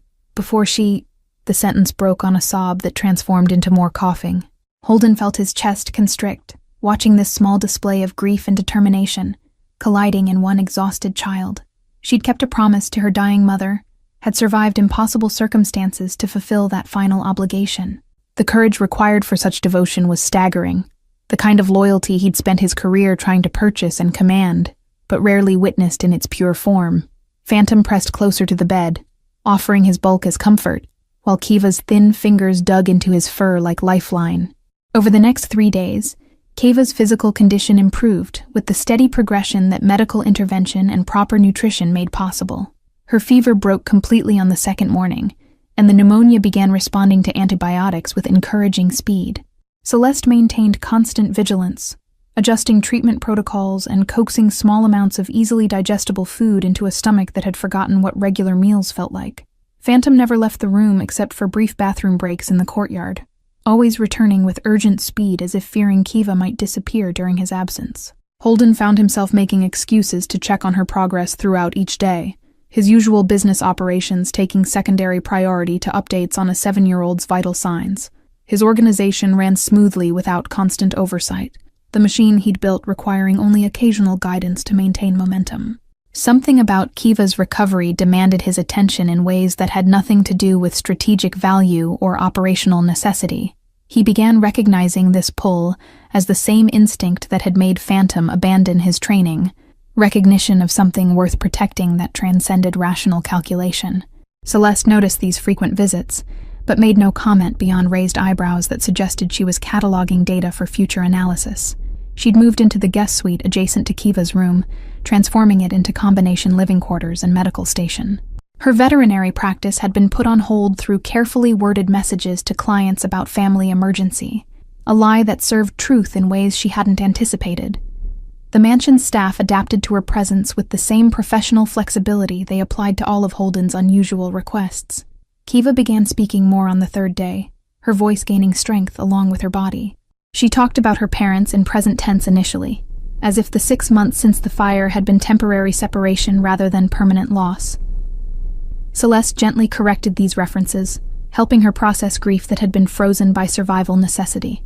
she... The sentence broke on a sob that transformed into more coughing. Holden felt his chest constrict, watching this small display of grief and determination, colliding in one exhausted child. She'd kept a promise to her dying mother, had survived impossible circumstances to fulfill that final obligation. The courage required for such devotion was staggering, the kind of loyalty he'd spent his career trying to purchase and command, but rarely witnessed in its pure form. Phantom pressed closer to the bed, offering his bulk as comfort, while Kiva's thin fingers dug into his fur like lifeline. Over the next 3 days, Kiva's physical condition improved with the steady progression that medical intervention and proper nutrition made possible. Her fever broke completely on the second morning, and the pneumonia began responding to antibiotics with encouraging speed. Celeste maintained constant vigilance, adjusting treatment protocols and coaxing small amounts of easily digestible food into a stomach that had forgotten what regular meals felt like. Phantom never left the room except for brief bathroom breaks in the courtyard, always returning with urgent speed as if fearing Kiva might disappear during his absence. Holden found himself making excuses to check on her progress throughout each day, his usual business operations taking secondary priority to updates on a 7-year-old's vital signs. His organization ran smoothly without constant oversight, the machine he'd built requiring only occasional guidance to maintain momentum. Something about Kiva's recovery demanded his attention in ways that had nothing to do with strategic value or operational necessity. He began recognizing this pull as the same instinct that had made Phantom abandon his training, recognition of something worth protecting that transcended rational calculation. Celeste noticed these frequent visits, but made no comment beyond raised eyebrows that suggested she was cataloging data for future analysis. She'd moved into the guest suite adjacent to Kiva's room, transforming it into combination living quarters and medical station. Her veterinary practice had been put on hold through carefully worded messages to clients about family emergency, a lie that served truth in ways she hadn't anticipated. The mansion's staff adapted to her presence with the same professional flexibility they applied to all of Holden's unusual requests. Kiva began speaking more on the third day, her voice gaining strength along with her body. She talked about her parents in present tense initially, as if the 6 months since the fire had been temporary separation rather than permanent loss. Celeste gently corrected these references, helping her process grief that had been frozen by survival necessity.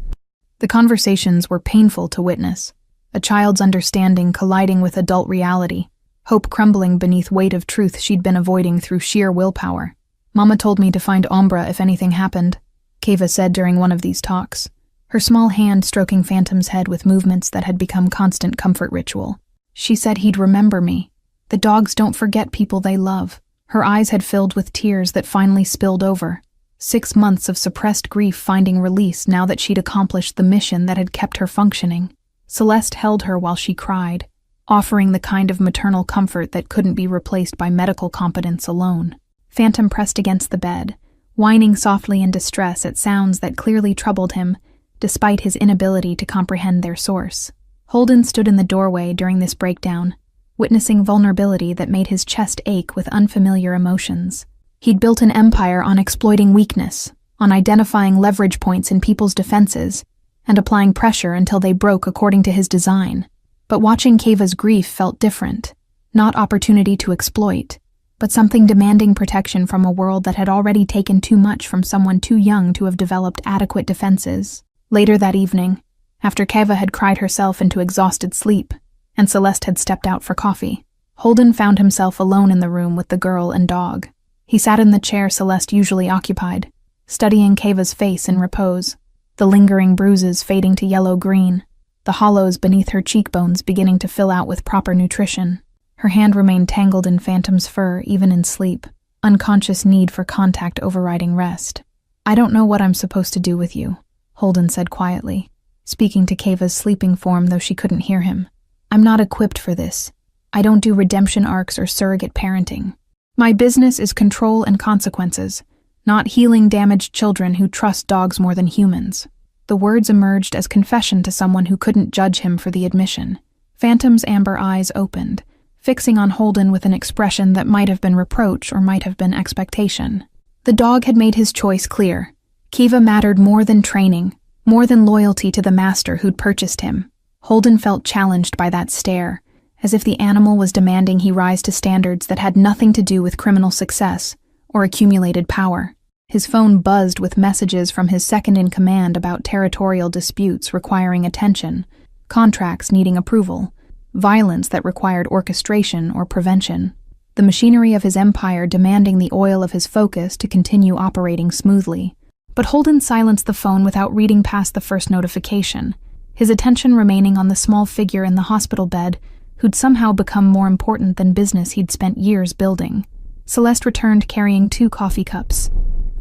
The conversations were painful to witness, a child's understanding colliding with adult reality, hope crumbling beneath weight of truth she'd been avoiding through sheer willpower. Mama told me to find Ombra if anything happened, Kiva said during one of these talks, her small hand stroking Phantom's head with movements that had become constant comfort ritual. She said he'd remember me. The dogs don't forget people they love. Her eyes had filled with tears that finally spilled over. 6 months of suppressed grief finding release now that she'd accomplished the mission that had kept her functioning. Celeste held her while she cried, offering the kind of maternal comfort that couldn't be replaced by medical competence alone. Phantom pressed against the bed, whining softly in distress at sounds that clearly troubled him, despite his inability to comprehend their source. Holden stood in the doorway during this breakdown, witnessing vulnerability that made his chest ache with unfamiliar emotions. He'd built an empire on exploiting weakness, on identifying leverage points in people's defenses, and applying pressure until they broke according to his design. But watching Kiva's grief felt different, not opportunity to exploit, but something demanding protection from a world that had already taken too much from someone too young to have developed adequate defenses. Later that evening, after Kiva had cried herself into exhausted sleep, and Celeste had stepped out for coffee, Holden found himself alone in the room with the girl and dog. He sat in the chair Celeste usually occupied, studying Kiva's face in repose, the lingering bruises fading to yellow-green, the hollows beneath her cheekbones beginning to fill out with proper nutrition. Her hand remained tangled in Phantom's fur even in sleep, unconscious need for contact overriding rest. "I don't know what I'm supposed to do with you," Holden said quietly, speaking to Kiva's sleeping form though she couldn't hear him. "I'm not equipped for this. I don't do redemption arcs or surrogate parenting. My business is control and consequences, not healing damaged children who trust dogs more than humans." The words emerged as confession to someone who couldn't judge him for the admission. Phantom's amber eyes opened, fixing on Holden with an expression that might have been reproach or might have been expectation. The dog had made his choice clear. Kiva mattered more than training, more than loyalty to the master who'd purchased him. Holden felt challenged by that stare, as if the animal was demanding he rise to standards that had nothing to do with criminal success or accumulated power. His phone buzzed with messages from his second-in-command about territorial disputes requiring attention, contracts needing approval, violence that required orchestration or prevention, the machinery of his empire demanding the oil of his focus to continue operating smoothly. But Holden silenced the phone without reading past the first notification, his attention remaining on the small figure in the hospital bed who'd somehow become more important than business he'd spent years building. Celeste returned carrying 2 coffee cups,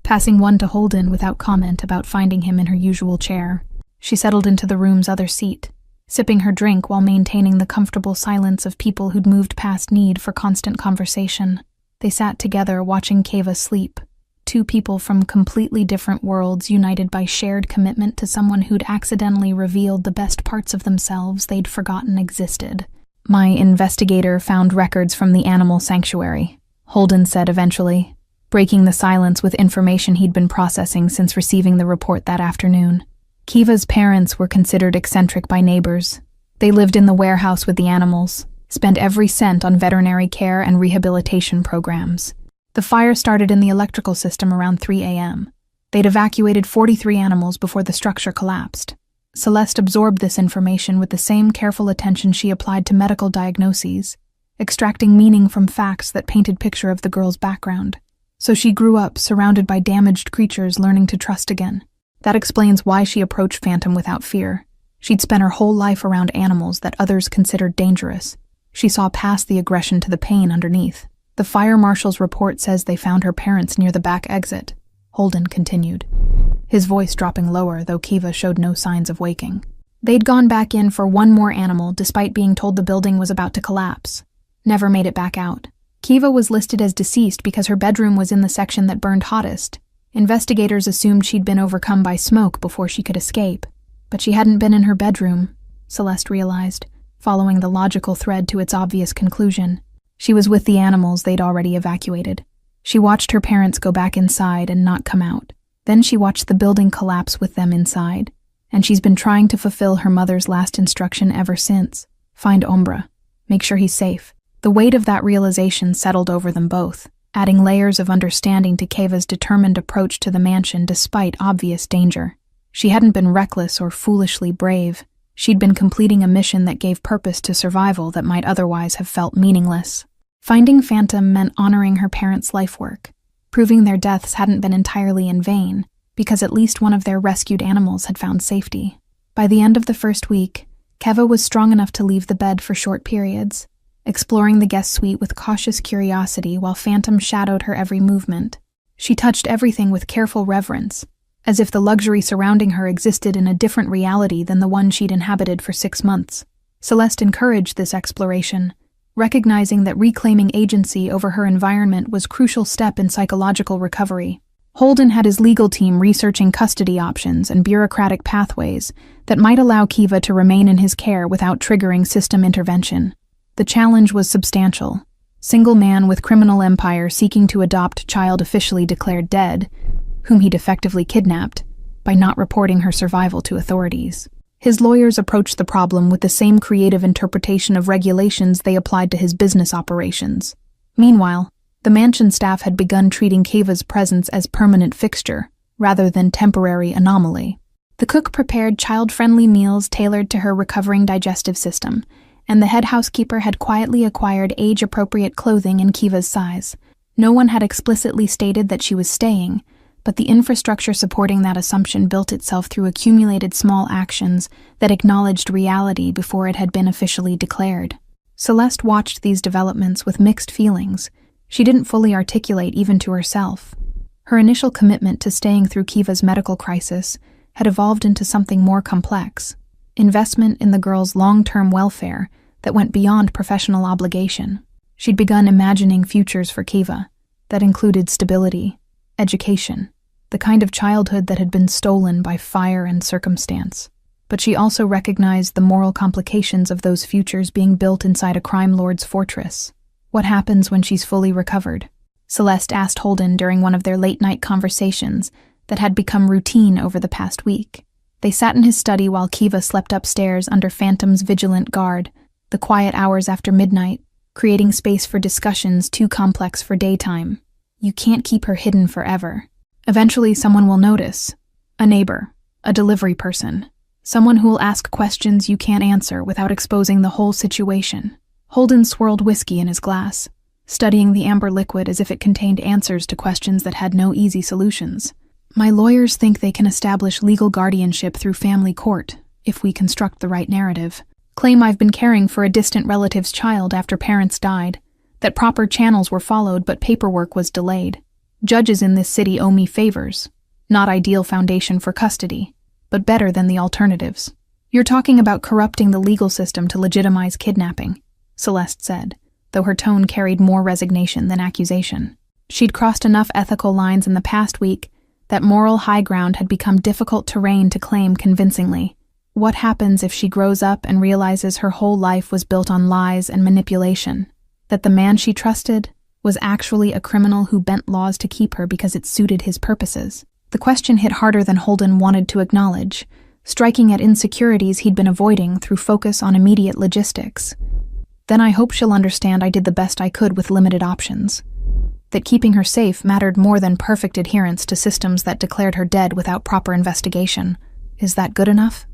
passing one to Holden without comment about finding him in her usual chair. She settled into the room's other seat, sipping her drink while maintaining the comfortable silence of people who'd moved past need for constant conversation. They sat together watching Keva sleep, 2 people from completely different worlds united by shared commitment to someone who'd accidentally revealed the best parts of themselves they'd forgotten existed. "My investigator found records from the animal sanctuary," Holden said eventually, breaking the silence with information he'd been processing since receiving the report that afternoon. Keva's parents were considered eccentric by neighbors. They lived in the warehouse with the animals, spent every cent on veterinary care and rehabilitation programs. The fire started in the electrical system around 3 a.m. They'd evacuated 43 animals before the structure collapsed. Celeste absorbed this information with the same careful attention she applied to medical diagnoses, extracting meaning from facts that painted picture of the girl's background. So she grew up surrounded by damaged creatures learning to trust again. That explains why she approached Phantom without fear. She'd spent her whole life around animals that others considered dangerous. She saw past the aggression to the pain underneath. "The fire marshal's report says they found her parents near the back exit," Holden continued, his voice dropping lower, though Keva showed no signs of waking. "They'd gone back in for one more animal despite being told the building was about to collapse. Never made it back out. Keva was listed as deceased because her bedroom was in the section that burned hottest. Investigators assumed she'd been overcome by smoke before she could escape. But she hadn't been in her bedroom," Celeste realized, following the logical thread to its obvious conclusion. She was with the animals they'd already evacuated. She watched her parents go back inside and not come out. Then she watched the building collapse with them inside. And she's been trying to fulfill her mother's last instruction ever since. Find Ombra. Make sure he's safe. The weight of that realization settled over them both, adding layers of understanding to Keva's determined approach to the mansion despite obvious danger. She hadn't been reckless or foolishly brave. She'd been completing a mission that gave purpose to survival that might otherwise have felt meaningless. Finding Phantom meant honoring her parents' life work, proving their deaths hadn't been entirely in vain, because at least one of their rescued animals had found safety. By the end of the first week, Keva was strong enough to leave the bed for short periods, exploring the guest suite with cautious curiosity while Phantom shadowed her every movement. She touched everything with careful reverence, as if the luxury surrounding her existed in a different reality than the one she'd inhabited for 6 months. Celeste encouraged this exploration, recognizing that reclaiming agency over her environment was a crucial step in psychological recovery. Holden had his legal team researching custody options and bureaucratic pathways that might allow Keva to remain in his care without triggering system intervention. The challenge was substantial. Single man with criminal empire seeking to adopt child officially declared dead, whom he'd effectively kidnapped, by not reporting her survival to authorities. His lawyers approached the problem with the same creative interpretation of regulations they applied to his business operations. Meanwhile, the mansion staff had begun treating Keva's presence as permanent fixture, rather than temporary anomaly. The cook prepared child-friendly meals tailored to her recovering digestive system, and the head housekeeper had quietly acquired age-appropriate clothing in Keva's size. No one had explicitly stated that she was staying, but the infrastructure supporting that assumption built itself through accumulated small actions that acknowledged reality before it had been officially declared. Celeste watched these developments with mixed feelings. She didn't fully articulate even to herself. Her initial commitment to staying through Keva's medical crisis had evolved into something more complex, investment in the girl's long-term welfare that went beyond professional obligation. She'd begun imagining futures for Keva that included stability, education, the kind of childhood that had been stolen by fire and circumstance. But she also recognized the moral complications of those futures being built inside a crime lord's fortress. What happens when she's fully recovered? Celeste asked Holden during one of their late-night conversations that had become routine over the past week. They sat in his study while Keva slept upstairs under Phantom's vigilant guard, the quiet hours after midnight, creating space for discussions too complex for daytime. You can't keep her hidden forever. Eventually someone will notice. A neighbor, a delivery person, someone who will ask questions you can't answer without exposing the whole situation. Holden swirled whiskey in his glass, studying the amber liquid as if it contained answers to questions that had no easy solutions. My lawyers think they can establish legal guardianship through family court, if we construct the right narrative. Claim I've been caring for a distant relative's child after parents died, that proper channels were followed but paperwork was delayed. Judges in this city owe me favors. Not ideal foundation for custody, but better than the alternatives. You're talking about corrupting the legal system to legitimize kidnapping, Celeste said, though her tone carried more resignation than accusation. She'd crossed enough ethical lines in the past week that moral high ground had become difficult terrain to claim convincingly. What happens if she grows up and realizes her whole life was built on lies and manipulation? That the man she trusted was actually a criminal who bent laws to keep her because it suited his purposes? The question hit harder than Holden wanted to acknowledge, striking at insecurities he'd been avoiding through focus on immediate logistics. Then I hope she'll understand I did the best I could with limited options. That keeping her safe mattered more than perfect adherence to systems that declared her dead without proper investigation. Is that good enough?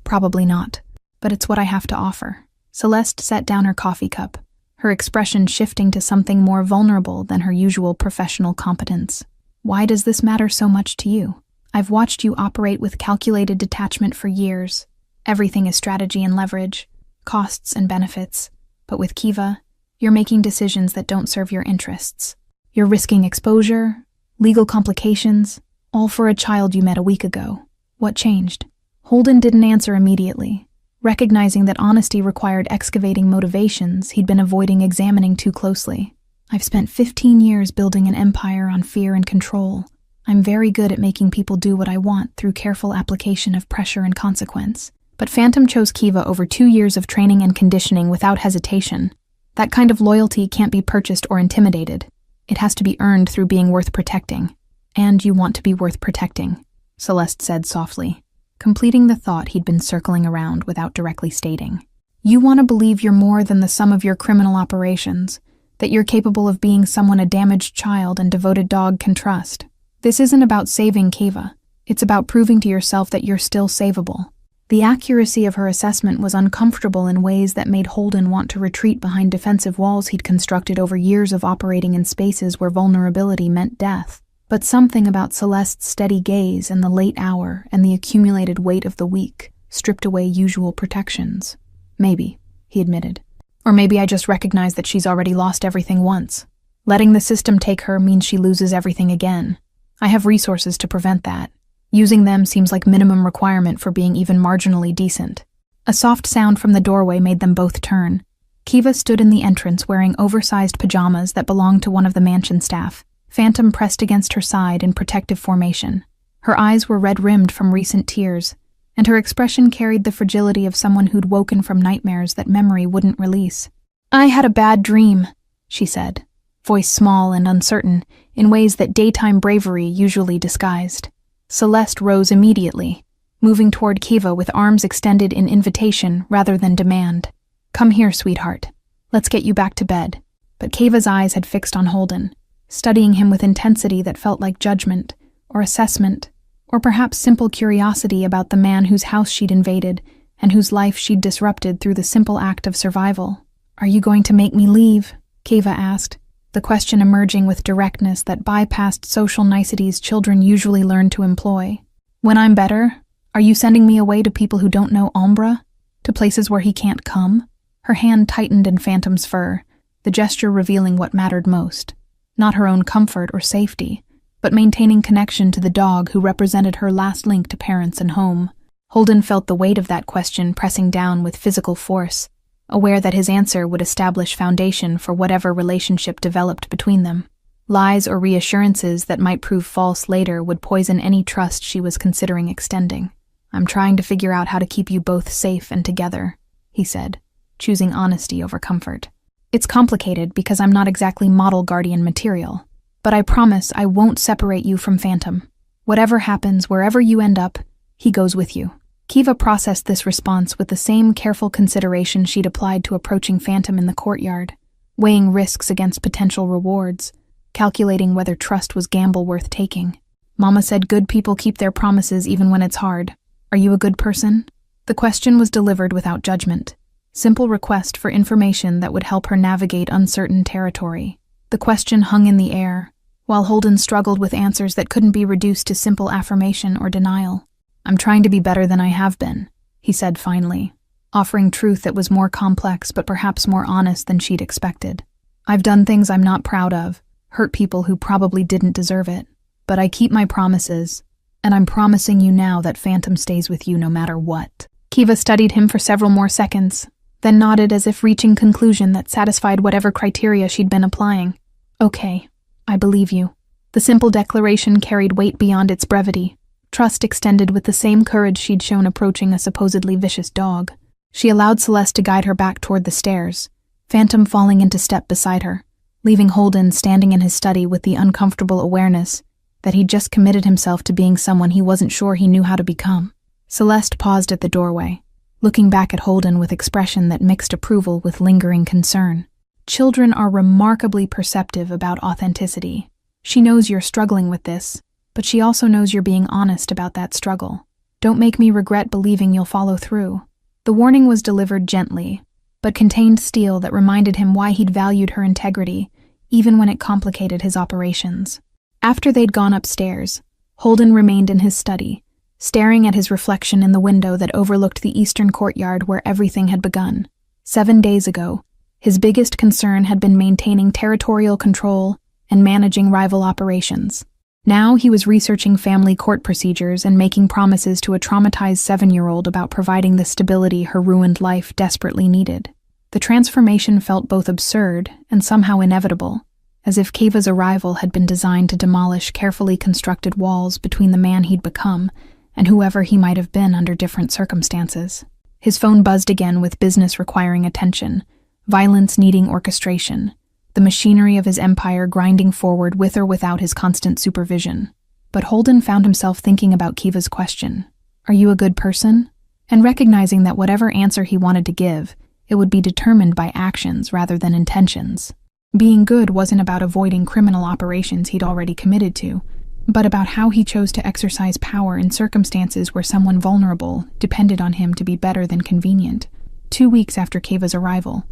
Probably not, but it's what I have to offer. Celeste set down her coffee cup, her expression shifting to something more vulnerable than her usual professional competence. Why does this matter so much to you? I've watched you operate with calculated detachment for years. Everything is strategy and leverage, costs and benefits. But with Kiva, you're making decisions that don't serve your interests. You're risking exposure, legal complications, all for a child you met a week ago. What changed? Holden didn't answer immediately. Recognizing that honesty required excavating motivations he'd been avoiding examining too closely. I've spent 15 years building an empire on fear and control. I'm very good at making people do what I want through careful application of pressure and consequence. But Phantom chose Kiva over 2 years of training and conditioning without hesitation. That kind of loyalty can't be purchased or intimidated. It has to be earned through being worth protecting. And you want to be worth protecting, Celeste said softly, completing the thought he'd been circling around without directly stating. You want to believe you're more than the sum of your criminal operations, that you're capable of being someone a damaged child and devoted dog can trust. This isn't about saving Kiva. It's about proving to yourself that you're still savable. The accuracy of her assessment was uncomfortable in ways that made Holden want to retreat behind defensive walls he'd constructed over years of operating in spaces where vulnerability meant death. But something about Celeste's steady gaze and the late hour and the accumulated weight of the week stripped away usual protections. Maybe, he admitted. Or maybe I just recognize that she's already lost everything once. Letting the system take her means she loses everything again. I have resources to prevent that. Using them seems like minimum requirement for being even marginally decent. A soft sound from the doorway made them both turn. Kiva stood in the entrance wearing oversized pajamas that belonged to one of the mansion staff. Phantom pressed against her side in protective formation. Her eyes were red-rimmed from recent tears, and her expression carried the fragility of someone who'd woken from nightmares that memory wouldn't release. I had a bad dream, she said, voice small and uncertain, in ways that daytime bravery usually disguised. Celeste rose immediately, moving toward Kiva with arms extended in invitation rather than demand. Come here, sweetheart. Let's get you back to bed. But Kiva's eyes had fixed on Holden, studying him with intensity that felt like judgment, or assessment, or perhaps simple curiosity about the man whose house she'd invaded and whose life she'd disrupted through the simple act of survival. Are you going to make me leave? Kiva asked, the question emerging with directness that bypassed social niceties children usually learn to employ. When I'm better, are you sending me away to people who don't know Ombre? To places where he can't come? Her hand tightened in Phantom's fur, the gesture revealing what mattered most. Not her own comfort or safety, but maintaining connection to the dog who represented her last link to parents and home. Holden felt the weight of that question pressing down with physical force, aware that his answer would establish foundation for whatever relationship developed between them. Lies or reassurances that might prove false later would poison any trust she was considering extending. I'm trying to figure out how to keep you both safe and together, he said, choosing honesty over comfort. It's complicated because I'm not exactly model guardian material, but I promise I won't separate you from Phantom. Whatever happens, wherever you end up, he goes with you. Kiva processed this response with the same careful consideration she'd applied to approaching Phantom in the courtyard, weighing risks against potential rewards, calculating whether trust was gamble worth taking. Mama said good people keep their promises even when it's hard. Are you a good person? The question was delivered without judgment. Simple request for information that would help her navigate uncertain territory. The question hung in the air, while Holden struggled with answers that couldn't be reduced to simple affirmation or denial. I'm trying to be better than I have been, he said finally, offering truth that was more complex but perhaps more honest than she'd expected. I've done things I'm not proud of, hurt people who probably didn't deserve it, but I keep my promises, and I'm promising you now that Phantom stays with you no matter what. Kiva studied him for several more seconds, then nodded as if reaching conclusion that satisfied whatever criteria she'd been applying. Okay, I believe you. The simple declaration carried weight beyond its brevity. Trust extended with the same courage she'd shown approaching a supposedly vicious dog. She allowed Celeste to guide her back toward the stairs, Phantom falling into step beside her, leaving Holden standing in his study with the uncomfortable awareness that he'd just committed himself to being someone he wasn't sure he knew how to become. Celeste paused at the doorway, looking back at Holden with expression that mixed approval with lingering concern. Children are remarkably perceptive about authenticity. She knows you're struggling with this, but she also knows you're being honest about that struggle. Don't make me regret believing you'll follow through. The warning was delivered gently, but contained steel that reminded him why he'd valued her integrity, even when it complicated his operations. After they'd gone upstairs, Holden remained in his study, staring at his reflection in the window that overlooked the eastern courtyard where everything had begun. 7 days ago, his biggest concern had been maintaining territorial control and managing rival operations. Now he was researching family court procedures and making promises to a traumatized 7-year-old about providing the stability her ruined life desperately needed. The transformation felt both absurd and somehow inevitable, as if Kiva's arrival had been designed to demolish carefully constructed walls between the man he'd become and whoever he might have been under different circumstances. His phone buzzed again with business requiring attention, violence needing orchestration, the machinery of his empire grinding forward with or without his constant supervision. But Holden found himself thinking about Kiva's question, "Are you a good person?" and recognizing that whatever answer he wanted to give, it would be determined by actions rather than intentions. Being good wasn't about avoiding criminal operations he'd already committed to, but about how he chose to exercise power in circumstances where someone vulnerable depended on him to be better than convenient. 2 weeks after Kiva's arrival,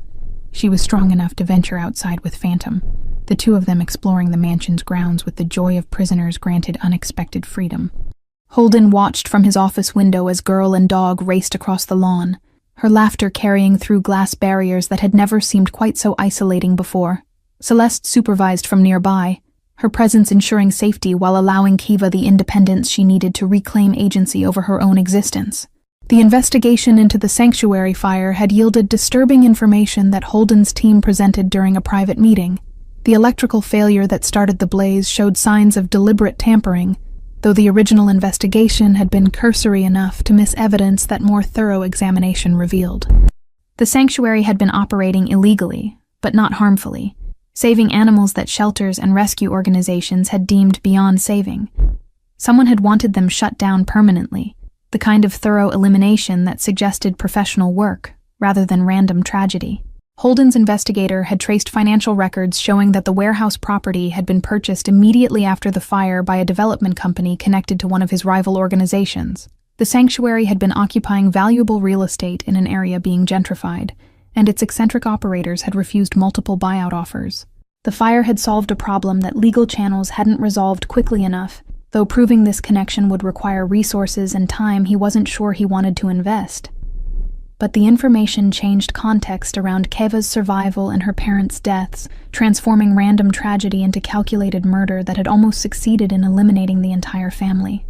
she was strong enough to venture outside with Phantom, the two of them exploring the mansion's grounds with the joy of prisoners granted unexpected freedom. Holden watched from his office window as girl and dog raced across the lawn, her laughter carrying through glass barriers that had never seemed quite so isolating before. Celeste supervised from nearby, her presence ensuring safety while allowing Kiva the independence she needed to reclaim agency over her own existence. The investigation into the sanctuary fire had yielded disturbing information that Holden's team presented during a private meeting. The electrical failure that started the blaze showed signs of deliberate tampering, though the original investigation had been cursory enough to miss evidence that more thorough examination revealed. The sanctuary had been operating illegally, but not harmfully, saving animals that shelters and rescue organizations had deemed beyond saving. Someone had wanted them shut down permanently, the kind of thorough elimination that suggested professional work rather than random tragedy. Holden's investigator had traced financial records showing that the warehouse property had been purchased immediately after the fire by a development company connected to one of his rival organizations. The sanctuary had been occupying valuable real estate in an area being gentrified, and its eccentric operators had refused multiple buyout offers. The fire had solved a problem that legal channels hadn't resolved quickly enough, though proving this connection would require resources and time he wasn't sure he wanted to invest. But the information changed context around Kiva's survival and her parents' deaths, transforming random tragedy into calculated murder that had almost succeeded in eliminating the entire family.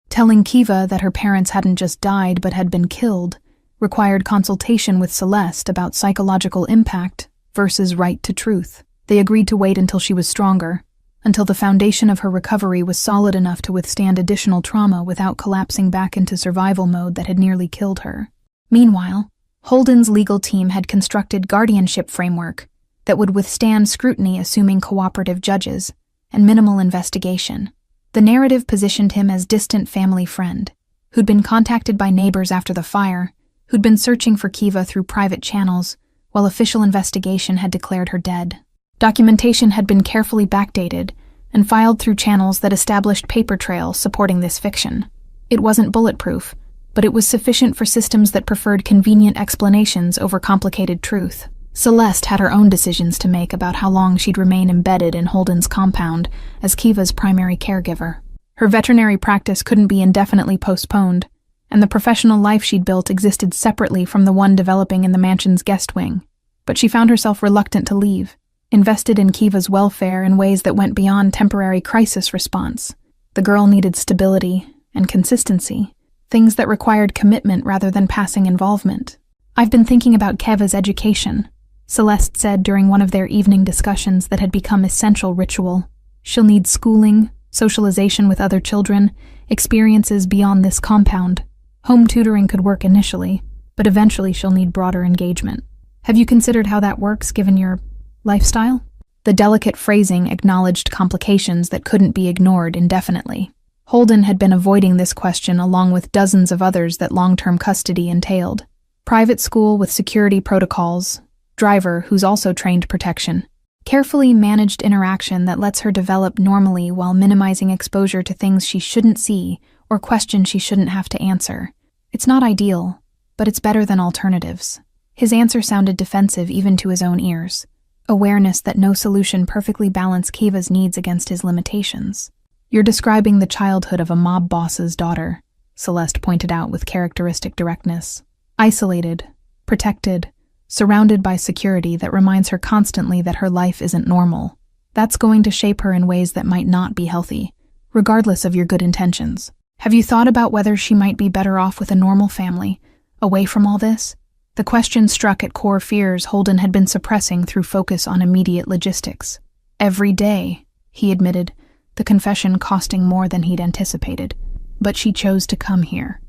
Telling Kiva that her parents hadn't just died but had been killed required consultation with Celeste about psychological impact versus right to truth. They agreed to wait until she was stronger, until the foundation of her recovery was solid enough to withstand additional trauma without collapsing back into survival mode that had nearly killed her. Meanwhile, Holden's legal team had constructed guardianship framework that would withstand scrutiny assuming cooperative judges and minimal investigation. The narrative positioned him as distant family friend, who'd been contacted by neighbors after the fire, who'd been searching for Kiva through private channels, while official investigation had declared her dead. Documentation had been carefully backdated and filed through channels that established paper trails supporting this fiction. It wasn't bulletproof, but it was sufficient for systems that preferred convenient explanations over complicated truth. Celeste had her own decisions to make about how long she'd remain embedded in Holden's compound as Kiva's primary caregiver. Her veterinary practice couldn't be indefinitely postponed, and the professional life she'd built existed separately from the one developing in the mansion's guest wing. But she found herself reluctant to leave, invested in Kiva's welfare in ways that went beyond temporary crisis response. The girl needed stability and consistency, things that required commitment rather than passing involvement. "I've been thinking about Kiva's education," Celeste said during one of their evening discussions that had become essential ritual. "She'll need schooling, socialization with other children, experiences beyond this compound. Home tutoring could work initially, but eventually she'll need broader engagement. Have you considered how that works given your lifestyle?" The delicate phrasing acknowledged complications that couldn't be ignored indefinitely. Holden had been avoiding this question along with dozens of others that long-term custody entailed. Private school with security protocols, driver who's also trained protection, carefully managed interaction that lets her develop normally while minimizing exposure to things she shouldn't see or questions she shouldn't have to answer. It's not ideal, but it's better than alternatives. His answer sounded defensive even to his own ears, awareness that no solution perfectly balanced Kiva's needs against his limitations. "You're describing the childhood of a mob boss's daughter," Celeste pointed out with characteristic directness. "Isolated, protected, surrounded by security that reminds her constantly that her life isn't normal. That's going to shape her in ways that might not be healthy, regardless of your good intentions. Have you thought about whether she might be better off with a normal family, away from all this?" The question struck at core fears Holden had been suppressing through focus on immediate logistics. "Every day," he admitted, the confession costing more than he'd anticipated. "But she chose to come here.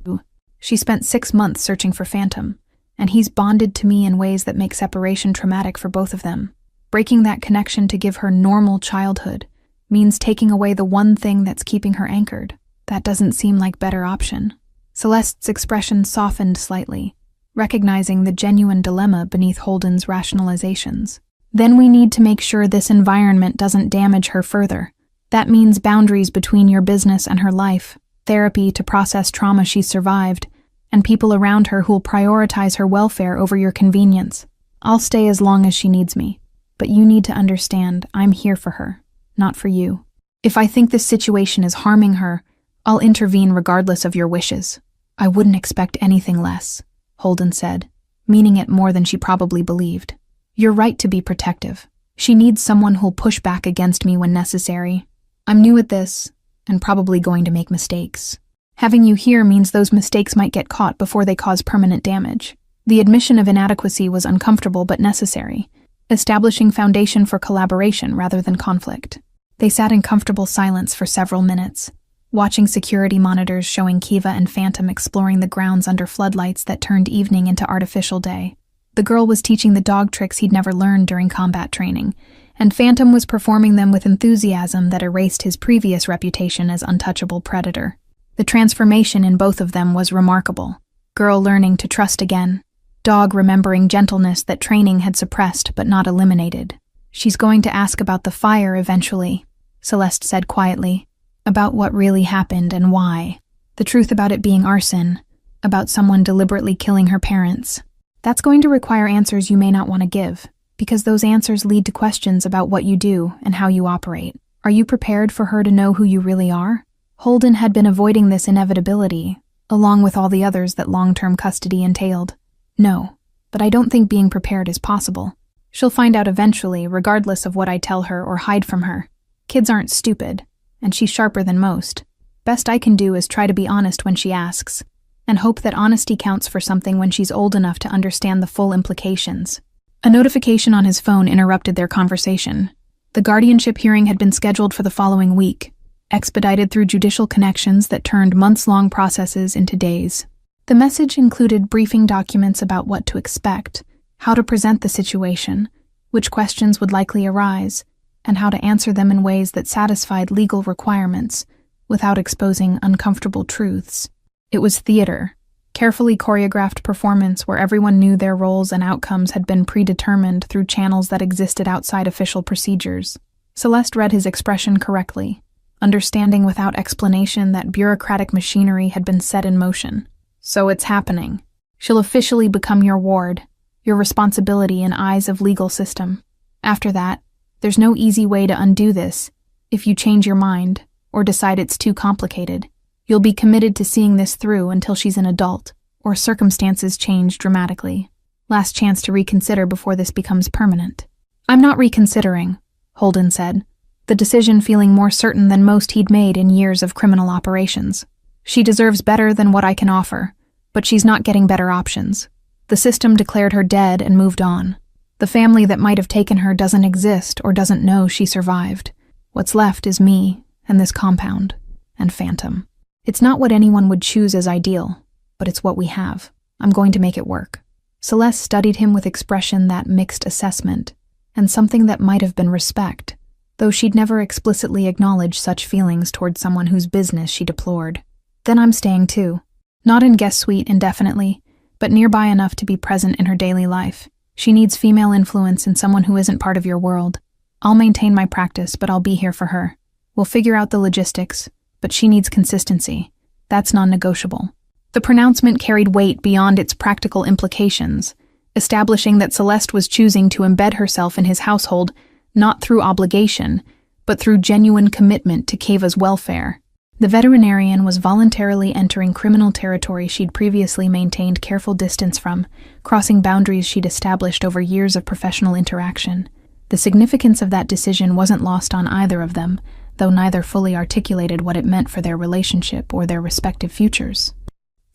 She spent 6 months searching for Phantom, and he's bonded to me in ways that make separation traumatic for both of them. Breaking that connection to give her normal childhood means taking away the one thing that's keeping her anchored. That doesn't seem like better option." Celeste's expression softened slightly, recognizing the genuine dilemma beneath Holden's rationalizations. "Then we need to make sure this environment doesn't damage her further. That means boundaries between your business and her life, therapy to process trauma she survived, and people around her who'll prioritize her welfare over your convenience. I'll stay as long as she needs me, but you need to understand I'm here for her, not for you. If I think this situation is harming her, I'll intervene regardless of your wishes." "I wouldn't expect anything less," Holden said, meaning it more than she probably believed. "You're right to be protective. She needs someone who'll push back against me when necessary. I'm new at this, and probably going to make mistakes. Having you here means those mistakes might get caught before they cause permanent damage." The admission of inadequacy was uncomfortable but necessary, establishing foundation for collaboration rather than conflict. They sat in comfortable silence for several minutes, watching security monitors showing Kiva and Phantom exploring the grounds under floodlights that turned evening into artificial day. The girl was teaching the dog tricks he'd never learned during combat training, and Phantom was performing them with enthusiasm that erased his previous reputation as untouchable predator. The transformation in both of them was remarkable. Girl learning to trust again, dog remembering gentleness that training had suppressed but not eliminated. "She's going to ask about the fire eventually," Celeste said quietly, "about what really happened and why. The truth about it being arson, about someone deliberately killing her parents. That's going to require answers you may not want to give, because those answers lead to questions about what you do and how you operate. Are you prepared for her to know who you really are?" Holden had been avoiding this inevitability, along with all the others that long-term custody entailed. "No, but I don't think being prepared is possible. She'll find out eventually, regardless of what I tell her or hide from her. Kids aren't stupid, and she's sharper than most. Best I can do is try to be honest when she asks, and hope that honesty counts for something when she's old enough to understand the full implications." A notification on his phone interrupted their conversation. The guardianship hearing had been scheduled for the following week, expedited through judicial connections that turned months-long processes into days. The message included briefing documents about what to expect, how to present the situation, which questions would likely arise, and how to answer them in ways that satisfied legal requirements without exposing uncomfortable truths. It was theater, carefully choreographed performance where everyone knew their roles and outcomes had been predetermined through channels that existed outside official procedures. Celeste read his expression correctly, understanding without explanation that bureaucratic machinery had been set in motion. So it's happening. She'll officially become your ward, your responsibility in eyes of legal system. After that, there's no easy way to undo this. If you change your mind, or decide it's too complicated, you'll be committed to seeing this through until she's an adult, or circumstances change dramatically. Last chance to reconsider before this becomes permanent. I'm not reconsidering, Holden said, the decision feeling more certain than most he'd made in years of criminal operations. She deserves better than what I can offer, but she's not getting better options. The system declared her dead and moved on. The family that might have taken her doesn't exist or doesn't know she survived. What's left is me, and this compound, and Phantom. It's not what anyone would choose as ideal, but it's what we have. I'm going to make it work. Celeste studied him with expression that mixed assessment, and something that might have been respect, though she'd never explicitly acknowledged such feelings toward someone whose business she deplored. Then I'm staying too. Not in guest suite indefinitely, but nearby enough to be present in her daily life. She needs female influence in someone who isn't part of your world. I'll maintain my practice, but I'll be here for her. We'll figure out the logistics, but she needs consistency. That's non-negotiable. The pronouncement carried weight beyond its practical implications, establishing that Celeste was choosing to embed herself in his household not through obligation, but through genuine commitment to Keva's welfare. The veterinarian was voluntarily entering criminal territory she'd previously maintained careful distance from, crossing boundaries she'd established over years of professional interaction. The significance of that decision wasn't lost on either of them, though neither fully articulated what it meant for their relationship or their respective futures.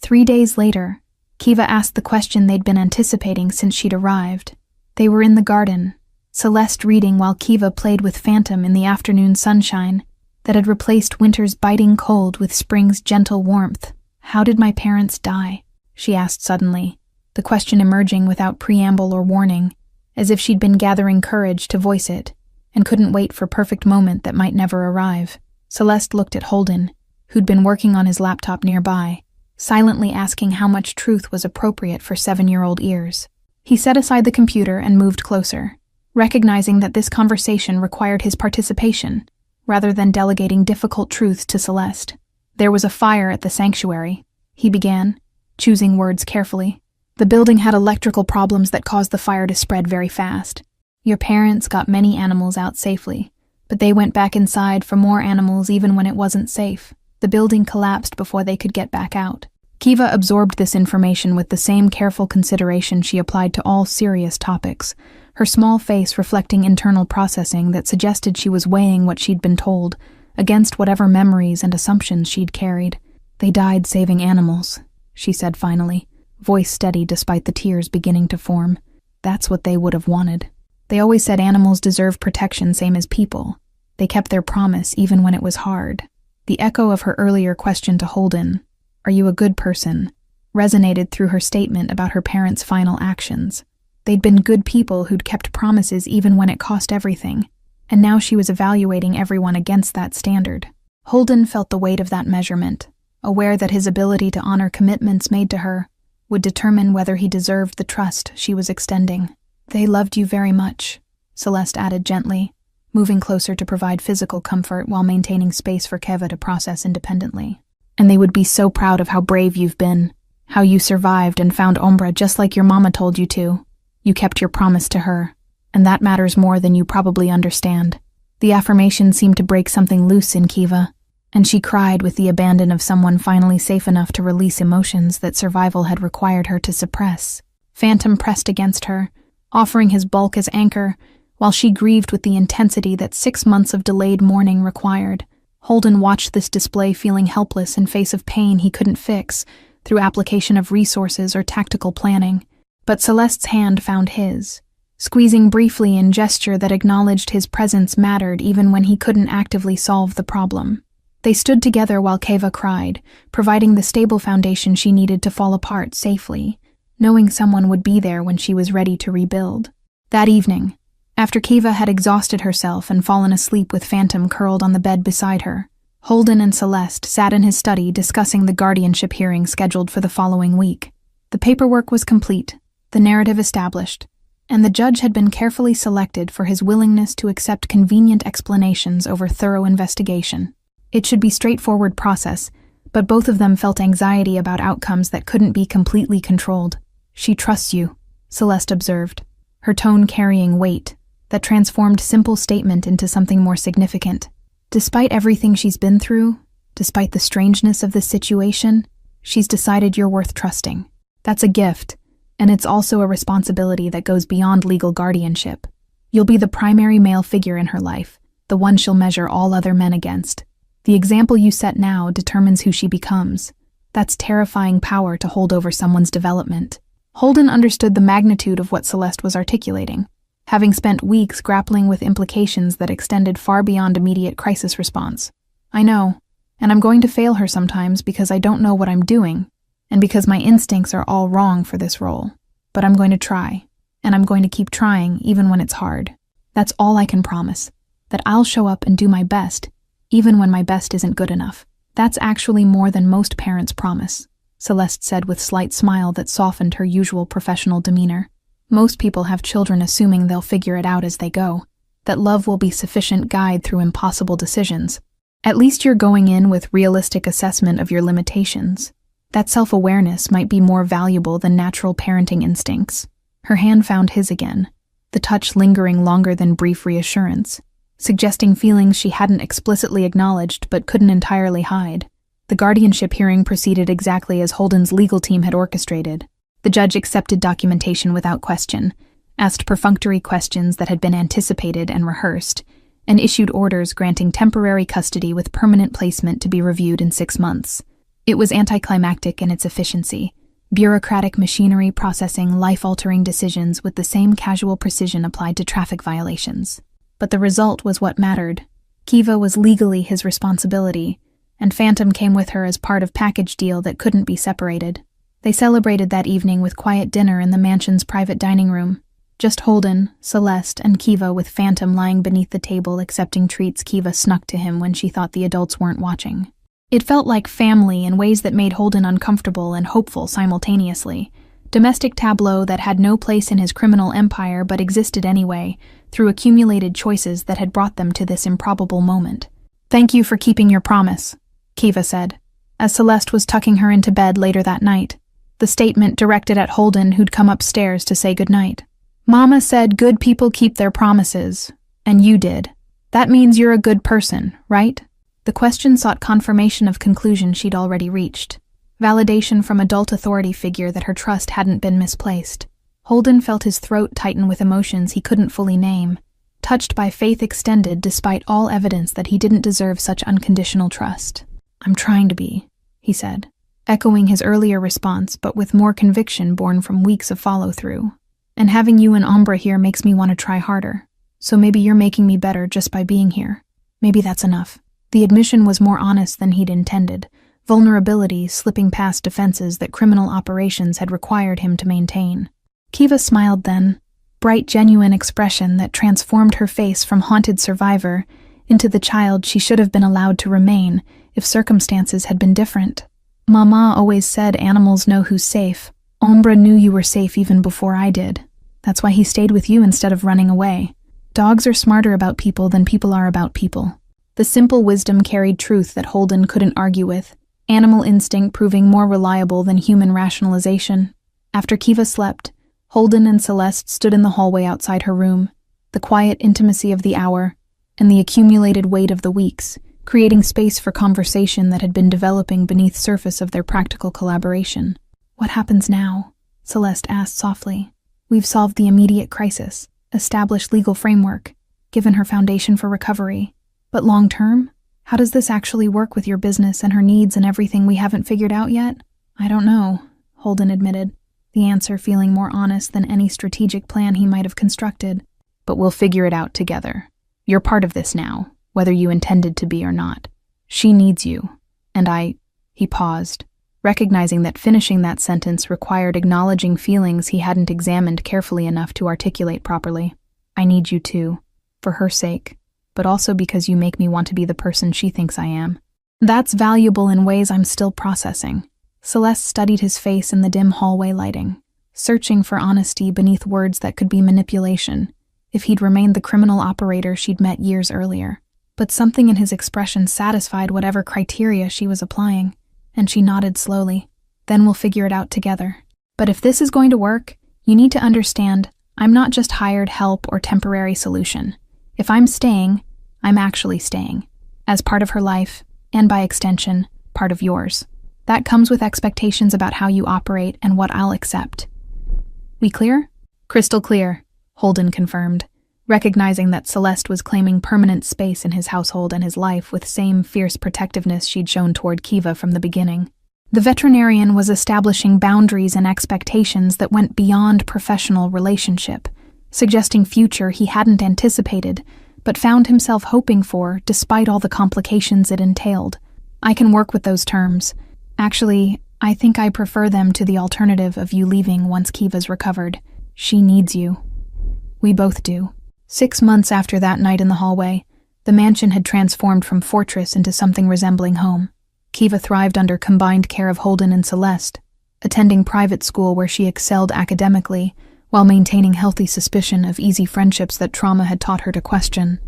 3 days later, Keva asked the question they'd been anticipating since she'd arrived. They were in the garden, Celeste reading while Keva played with Phantom in the afternoon sunshine that had replaced winter's biting cold with spring's gentle warmth. "How did my parents die?" she asked suddenly, the question emerging without preamble or warning, as if she'd been gathering courage to voice it, and couldn't wait for perfect moment that might never arrive. Celeste looked at Holden, who'd been working on his laptop nearby, silently asking how much truth was appropriate for 7-year-old ears. He set aside the computer and moved closer, recognizing that this conversation required his participation, rather than delegating difficult truths to Celeste. "There was a fire at the sanctuary," he began, choosing words carefully. "The building had electrical problems that caused the fire to spread very fast. Your parents got many animals out safely, but they went back inside for more animals even when it wasn't safe. The building collapsed before they could get back out." Keva absorbed this information with the same careful consideration she applied to all serious topics, her small face reflecting internal processing that suggested she was weighing what she'd been told against whatever memories and assumptions she'd carried. "They died saving animals," she said finally, voice steady despite the tears beginning to form. "That's what they would have wanted. They always said animals deserve protection same as people. They kept their promise even when it was hard." The echo of her earlier question to Holden, "Are you a good person?" resonated through her statement about her parents' final actions. They'd been good people who'd kept promises even when it cost everything, and now she was evaluating everyone against that standard. Holden felt the weight of that measurement, aware that his ability to honor commitments made to her would determine whether he deserved the trust she was extending. "They loved you very much," Celeste added gently, moving closer to provide physical comfort while maintaining space for Keva to process independently. "And they would be so proud of how brave you've been, how you survived and found Umbra just like your mama told you to. You kept your promise to her, and that matters more than you probably understand." The affirmation seemed to break something loose in Keva, and she cried with the abandon of someone finally safe enough to release emotions that survival had required her to suppress. Phantom pressed against her, offering his bulk as anchor, while she grieved with the intensity that 6 months of delayed mourning required. Holden watched this display feeling helpless in face of pain he couldn't fix through application of resources or tactical planning. But Celeste's hand found his, squeezing briefly in gesture that acknowledged his presence mattered even when he couldn't actively solve the problem. They stood together while Keva cried, providing the stable foundation she needed to fall apart safely, knowing someone would be there when she was ready to rebuild. That evening, after Keva had exhausted herself and fallen asleep with Phantom curled on the bed beside her, Holden and Celeste sat in his study discussing the guardianship hearing scheduled for the following week. The paperwork was complete, the narrative established, and the judge had been carefully selected for his willingness to accept convenient explanations over thorough investigation. It should be a straightforward process, but both of them felt anxiety about outcomes that couldn't be completely controlled. "She trusts you," Celeste observed, her tone carrying weight that transformed simple statement into something more significant. "Despite everything she's been through, despite the strangeness of this situation, she's decided you're worth trusting. That's a gift, and it's also a responsibility that goes beyond legal guardianship. You'll be the primary male figure in her life, the one she'll measure all other men against. The example you set now determines who she becomes. That's terrifying power to hold over someone's development." Holden understood the magnitude of what Celeste was articulating, having spent weeks grappling with implications that extended far beyond immediate crisis response. "I know, and I'm going to fail her sometimes because I don't know what I'm doing, and because my instincts are all wrong for this role. But I'm going to try, and I'm going to keep trying even when it's hard. That's all I can promise, that I'll show up and do my best, even when my best isn't good enough. That's actually more than most parents promise," Celeste said with a slight smile that softened her usual professional demeanor. "Most people have children assuming they'll figure it out as they go, that love will be sufficient guide through impossible decisions. At least you're going in with realistic assessment of your limitations. That self-awareness might be more valuable than natural parenting instincts." Her hand found his again, the touch lingering longer than brief reassurance, suggesting feelings she hadn't explicitly acknowledged but couldn't entirely hide. The guardianship hearing proceeded exactly as Holden's legal team had orchestrated. The judge accepted documentation without question, asked perfunctory questions that had been anticipated and rehearsed, and issued orders granting temporary custody with permanent placement to be reviewed in 6 months. It was anticlimactic in its efficiency, bureaucratic machinery processing life-altering decisions with the same casual precision applied to traffic violations. But the result was what mattered. Kiva was legally his responsibility, and Phantom came with her as part of package deal that couldn't be separated. They celebrated that evening with quiet dinner in the mansion's private dining room. Just Holden, Celeste, and Kiva with Phantom lying beneath the table accepting treats Kiva snuck to him when she thought the adults weren't watching. It felt like family in ways that made Holden uncomfortable and hopeful simultaneously. Domestic tableau that had no place in his criminal empire but existed anyway, through accumulated choices that had brought them to this improbable moment. "Thank you for keeping your promise," Kiva said, as Celeste was tucking her into bed later that night. The statement directed at Holden, who'd come upstairs to say goodnight. "Mama said good people keep their promises, and you did. That means you're a good person, right?" The question sought confirmation of conclusion she'd already reached. Validation from adult authority figure that her trust hadn't been misplaced. Holden felt his throat tighten with emotions he couldn't fully name, touched by faith extended despite all evidence that he didn't deserve such unconditional trust. "I'm trying to be," he said, echoing his earlier response but with more conviction born from weeks of follow-through. "And having you and Umbra here makes me want to try harder. So maybe you're making me better just by being here. Maybe that's enough." The admission was more honest than he'd intended, vulnerability slipping past defenses that criminal operations had required him to maintain. Kiva smiled then, bright genuine expression that transformed her face from haunted survivor into the child she should have been allowed to remain if circumstances had been different. "Mama always said animals know who's safe. Ombre knew you were safe even before I did. That's why he stayed with you instead of running away. Dogs are smarter about people than people are about people." The simple wisdom carried truth that Holden couldn't argue with, animal instinct proving more reliable than human rationalization. After Kiva slept, Holden and Celeste stood in the hallway outside her room, the quiet intimacy of the hour, and the accumulated weight of the weeks, creating space for conversation that had been developing beneath surface of their practical collaboration. "What happens now?" Celeste asked softly. "We've solved the immediate crisis, established legal framework, given her foundation for recovery. But long-term? How does this actually work with your business and her needs and everything we haven't figured out yet?" "I don't know," Holden admitted, the answer feeling more honest than any strategic plan he might have constructed. "But we'll figure it out together. You're part of this now, whether you intended to be or not. She needs you, and He paused, recognizing that finishing that sentence required acknowledging feelings he hadn't examined carefully enough to articulate properly. "I need you too, for her sake, but also because you make me want to be the person she thinks I am." That's valuable in ways I'm still processing. Celeste studied his face in the dim hallway lighting, searching for honesty beneath words that could be manipulation, if he'd remained the criminal operator she'd met years earlier. But something in his expression satisfied whatever criteria she was applying, and she nodded slowly. Then we'll figure it out together. But if this is going to work, you need to understand I'm not just hired help or temporary solution. If I'm staying, I'm actually staying, as part of her life, and by extension, part of yours. That comes with expectations about how you operate and what I'll accept. We clear? Crystal clear, Holden confirmed, recognizing that Celeste was claiming permanent space in his household and his life with same fierce protectiveness she'd shown toward Kiva from the beginning. The veterinarian was establishing boundaries and expectations that went beyond professional relationship, suggesting future he hadn't anticipated, but found himself hoping for despite all the complications it entailed. I can work with those terms. Actually, I think I prefer them to the alternative of you leaving once Kiva's recovered. She needs you. We both do. 6 months after that night in the hallway, the mansion had transformed from fortress into something resembling home. Kiva thrived under combined care of Holden and Celeste, attending private school where she excelled academically, while maintaining healthy suspicion of easy friendships that trauma had taught her to question.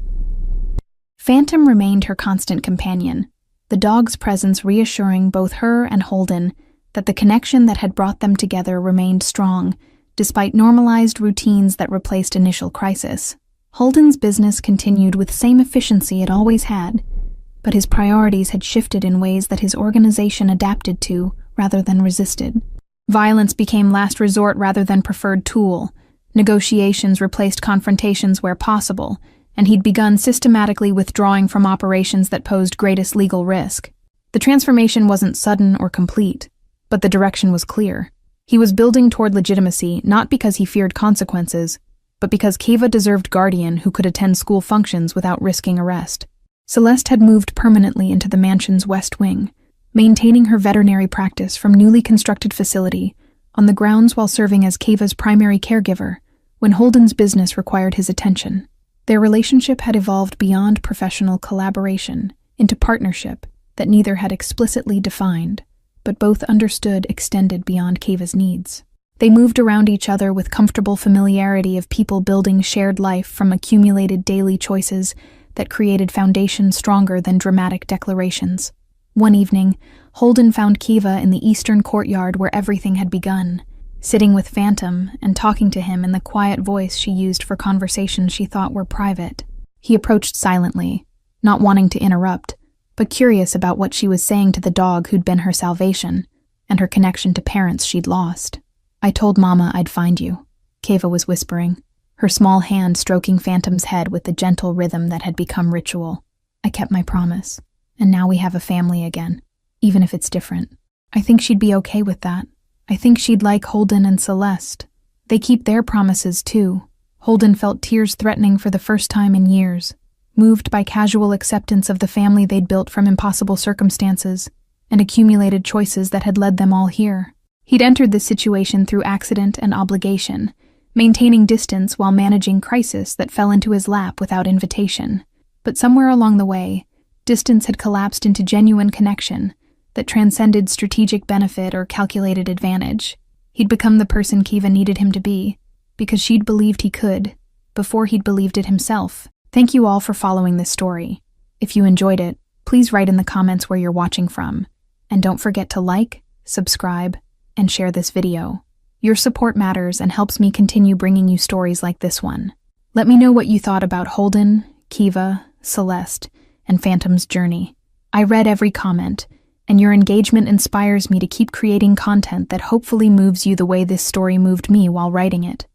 Phantom remained her constant companion, the dog's presence reassuring both her and Holden that the connection that had brought them together remained strong, despite normalized routines that replaced initial crisis. Holden's business continued with same efficiency it always had, but his priorities had shifted in ways that his organization adapted to rather than resisted. Violence became last resort rather than preferred tool. Negotiations replaced confrontations where possible, and he'd begun systematically withdrawing from operations that posed greatest legal risk. The transformation wasn't sudden or complete, but the direction was clear. He was building toward legitimacy not because he feared consequences, but because Kiva deserved guardian who could attend school functions without risking arrest. Celeste had moved permanently into the mansion's west wing, maintaining her veterinary practice from newly constructed facility on the grounds while serving as Kiva's primary caregiver when Holden's business required his attention. Their relationship had evolved beyond professional collaboration into partnership that neither had explicitly defined, but both understood extended beyond Kiva's needs. They moved around each other with comfortable familiarity of people building shared life from accumulated daily choices that created foundations stronger than dramatic declarations. One evening, Holden found Kiva in the eastern courtyard where everything had begun, sitting with Phantom and talking to him in the quiet voice she used for conversations she thought were private. He approached silently, not wanting to interrupt, but curious about what she was saying to the dog who'd been her salvation, and her connection to parents she'd lost. "I told Mama I'd find you," Kiva was whispering, her small hand stroking Phantom's head with the gentle rhythm that had become ritual. "I kept my promise. And now we have a family again, even if it's different. I think she'd be okay with that. I think she'd like Holden and Celeste. They keep their promises too." Holden felt tears threatening for the first time in years, moved by casual acceptance of the family they'd built from impossible circumstances and accumulated choices that had led them all here. He'd entered this situation through accident and obligation, maintaining distance while managing crisis that fell into his lap without invitation. But somewhere along the way, distance had collapsed into genuine connection that transcended strategic benefit or calculated advantage. He'd become the person Kiva needed him to be, because she'd believed he could, before he'd believed it himself. Thank you all for following this story. If you enjoyed it, please write in the comments where you're watching from. And don't forget to like, subscribe, and share this video. Your support matters and helps me continue bringing you stories like this one. Let me know what you thought about Holden, Kiva, Celeste, and Phantom's journey. I read every comment, and your engagement inspires me to keep creating content that hopefully moves you the way this story moved me while writing it.